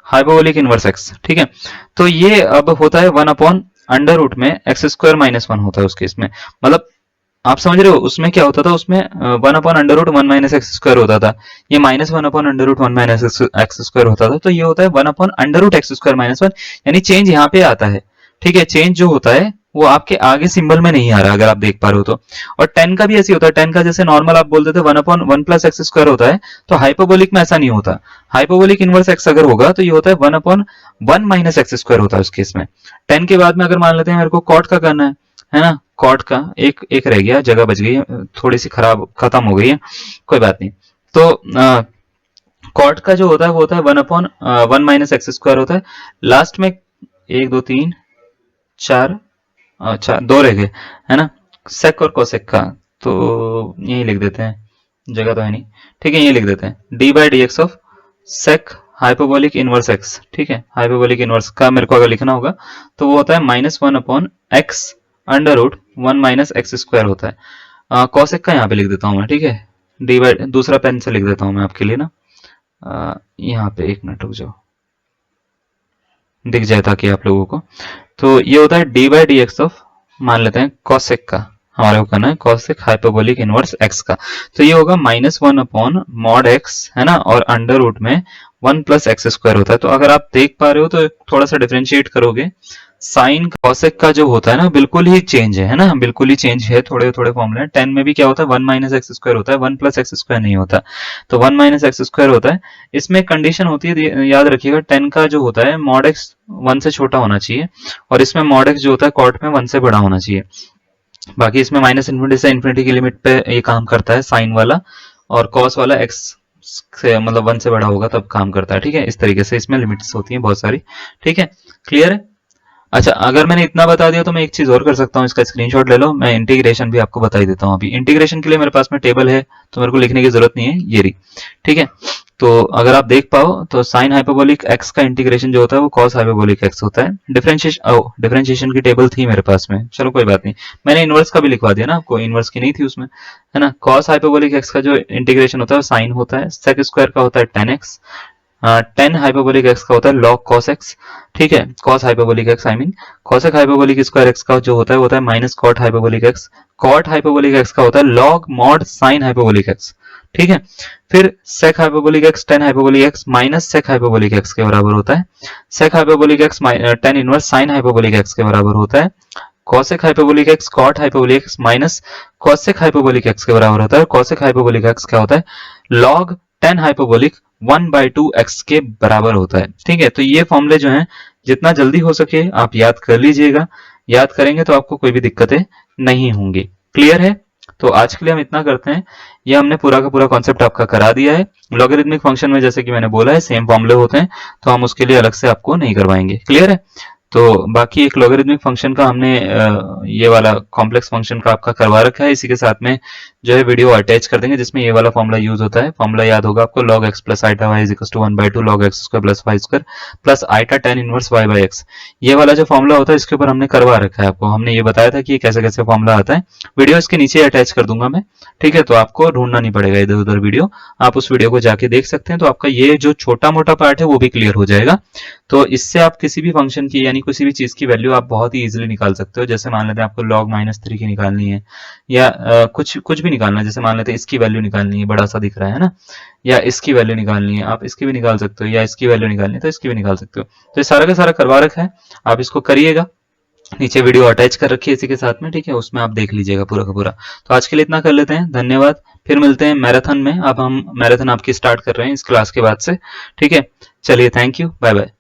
हाइपरबोलिक इनवर्स एक्स, ठीक है, तो ये अब होता है 1 अपॉन अंडर रूट में एक्स स्क्वायर माइनस 1 होता है उस केस में, मतलब आप समझ रहे हो उसमें क्या होता था, उसमें 1 upon under root 1 minus x square होता था, ये minus 1 upon under root 1 minus x square होता था, तो ये होता है 1 upon under root x square minus 1, यानी चेंज यहाँ पे आता है, ठीक है। चेंज जो होता है वो आपके आगे सिंबल में नहीं आ रहा, अगर आप देख पा रहे हो तो। और 10 का भी ऐसे होता है, 10 का जैसे नॉर्मल आप बोलते थे 1 अपॉन 1 प्लस एक्स स्क्वायर होता है, तो हाइपरबोलिक में ऐसा नहीं होता, हाइपरबोलिक इनवर्स एक्स अगर होगा तो ये होता है 1 अपॉन 1 माइनस एक्स स्क्वायर होता है उस केस में। 10 के बाद में अगर मान लेते हैं मेरे को कॉट का करना है ना, कॉट का एक रह गया, जगह बच गई, थोड़ी सी खराब खत्म हो गई है, कोई बात नहीं। तो कॉट का जो होता है वो होता है 1 अपॉन 1 माइनस एक्स स्क्वायर होता है, लास्ट में 1 2 3 4, अच्छा 2 रह गए, है ना, सेक और कोसेक का, तो यही लिख देते हैं, जगह तो है नहीं, ठीक है, ये लिख देते हैं D by D x of sec hyperbolic inverse x, ठीक है, हाइपोबोलिक इनवर्स का मेरे को अगर लिखना होगा तो वो होता है -1 upon x under root 1 minus x square होता है। कॉसेक का यहाँ पे लिख देता हूँ मैं, ठीक है, डी बाई, दूसरा पेन से लिख देता हूँ मैं आपके लिए ना, यहाँ पे एक मिनट रुक जाओ, दिख जाए ताकि आप लोगों को। तो ये होता है D by D x of, मान लेते हैं कॉसेक का, हमारे को करना है कॉसेक हाइपरबोलिक इनवर्स एक्स का, तो ये होगा -1 अपॉन मॉड एक्स, है ना, और अंडर रूट में 1 प्लस एक्स स्क्वायर होता है। तो अगर आप देख पा रहे हो तो थोड़ा सा डिफ्रेंशिएट करोगे, साइन कॉसेक का जो होता है ना बिल्कुल ही चेंज है ना, बिल्कुल ही चेंज है, थोड़े थोड़े फॉर्मूले। 10 में भी क्या होता है, 1 माइनस एक्स स्क्वायर होता है, 1 प्लस एक्स स्क्वायर नहीं होता, तो 1 माइनस एक्स स्क्वायर होता है। इसमें कंडीशन होती है, याद रखिएगा, 10 का जो होता है मॉड एक्स 1 से छोटा होना चाहिए, और इसमें मॉड एक्स जो होता है कॉट में 1 से बड़ा होना चाहिए। बाकी इसमें माइनस इन्फिनिटी से इन्फिनिटी की लिमिट पे ये काम करता है साइन वाला, और कॉस वाला एक्स से मतलब 1 से बड़ा होगा तब काम करता है, ठीक है। इस तरीके से इसमें लिमिट्स होती हैं बहुत सारी, ठीक है, क्लियर है। अच्छा, अगर मैंने इतना बता दिया तो मैं एक चीज और कर सकता हूँ, इसका स्क्रीनशॉट ले लो, मैं इंटीग्रेशन भी आपको बता ही देता हूँ। अभी इंटीग्रेशन के लिए मेरे पास में टेबल है, तो मेरे को लिखने की जरूरत नहीं है, ये रही, ठीक है। तो अगर आप देख पाओ तो साइन हाइपरबोलिक एक्स का इंटीग्रेशन जो होता है वो कॉस हाइपरबोलिक एक्स होता है। डिफरेंशिएशन की टेबल थी मेरे पास में, चलो कोई बात नहीं, मैंने इनवर्स का भी लिखवा दिया ना आपको, इनवर्स की नहीं थी उसमें, है ना। कॉस हाइपरबोलिक एक्स का जो इंटीग्रेशन होता है वो साइन होता है, सेक स्क्वायर का होता है टेन एक्स, 10 हाइपरबोलिक एक्स का होता है log cos x, ठीक है, cos hyperbolic x I mean, cosec hyperbolic square x का जो होता है वो होता है minus cot hyperbolic x, cot hyperbolic x का होता है log mod sin hyperbolic x, ठीक है। फिर sec hyperbolic x 10 hyperbolic x minus sec hyperbolic x के बराबर होता है, sec hyperbolic x 10 inverse sin hyperbolic x के बराबर होता है, cosec hyperbolic x cot hyperbolic x minus cosec hyperbolic x के बराबर होता है, cosec हाइपरबोलिक x क्या होता है, log 10 हाइपरबोलिक 1/2x के बराबर होता है, ठीक है। तो ये फॉर्मूले जो हैं जितना जल्दी हो सके आप याद कर लीजिएगा, याद करेंगे तो आपको कोई भी दिक्कतें नहीं होंगी, क्लियर है। तो आज के लिए हम इतना करते हैं, ये हमने पूरा का पूरा कॉन्सेप्ट आपका करा दिया है। लॉगरिथमिक फंक्शन में जैसे कि मैंने बोला है सेम फॉर्मूले होते हैं, तो हम उसके लिए अलग से आपको नहीं करवाएंगे, क्लियर है। तो बाकी एक लॉगरिथमिक फंक्शन का हमने ये वाला कॉम्प्लेक्स फंक्शन का आपका करवा रखा है, इसी के साथ में जो है वीडियो अटैच कर देंगे जिसमें ये वाला फॉर्मूला यूज होता है। फॉर्मूला याद होगा आपको, log x plus iota y is equal to 1/2 log x स्क्वायर plus y square plus iota tan inverse y by x. ये वाला जो फॉर्मूला होता है इसके ऊपर हमने करवा रखा है आपको, हमने ये बताया था कि ये कैसे कैसे फॉर्मूला आता है। वीडियो इसके नीचे अटैच कर दूंगा मैं, ठीक है, तो आपको ढूंढना नहीं पड़ेगा इधर उधर वीडियो, आप उस वीडियो को जाके देख सकते हैं, तो आपका ये जो छोटा मोटा पार्ट है वो भी क्लियर हो जाएगा। तो इससे आप किसी भी फंक्शन की यानी किसी भी चीज की वैल्यू आप बहुत ही इजीली निकाल सकते हो। जैसे मान लेते हैं आपको log -3 की निकालनी है, या कुछ कुछ भी निकालना है, जैसे मान लेते हैं इसकी वैल्यू निकालनी है, बड़ा सा दिख रहा है ना, या इसकी वैल्यू निकालनी है, आप इसकी भी निकाल सकते हो, या इसकी वैल्यू निकालनी है तो इसकी भी निकाल सकते हो। तो ये सारा का सारा करवा रखा है, आप इसको करिएगा, नीचे वीडियो अटैच कर रखी है इसी के साथ में, ठीक है, उसमें आप देख लीजिएगा पूरा का पूरा। तो आज के लिए इतना कर लेते हैं, धन्यवाद, फिर मिलते हैं मैराथन में। अब हम मैराथन आपकी स्टार्ट कर रहे हैं इस क्लास के बाद से, ठीक है, चलिए, थैंक यू, बाय बाय।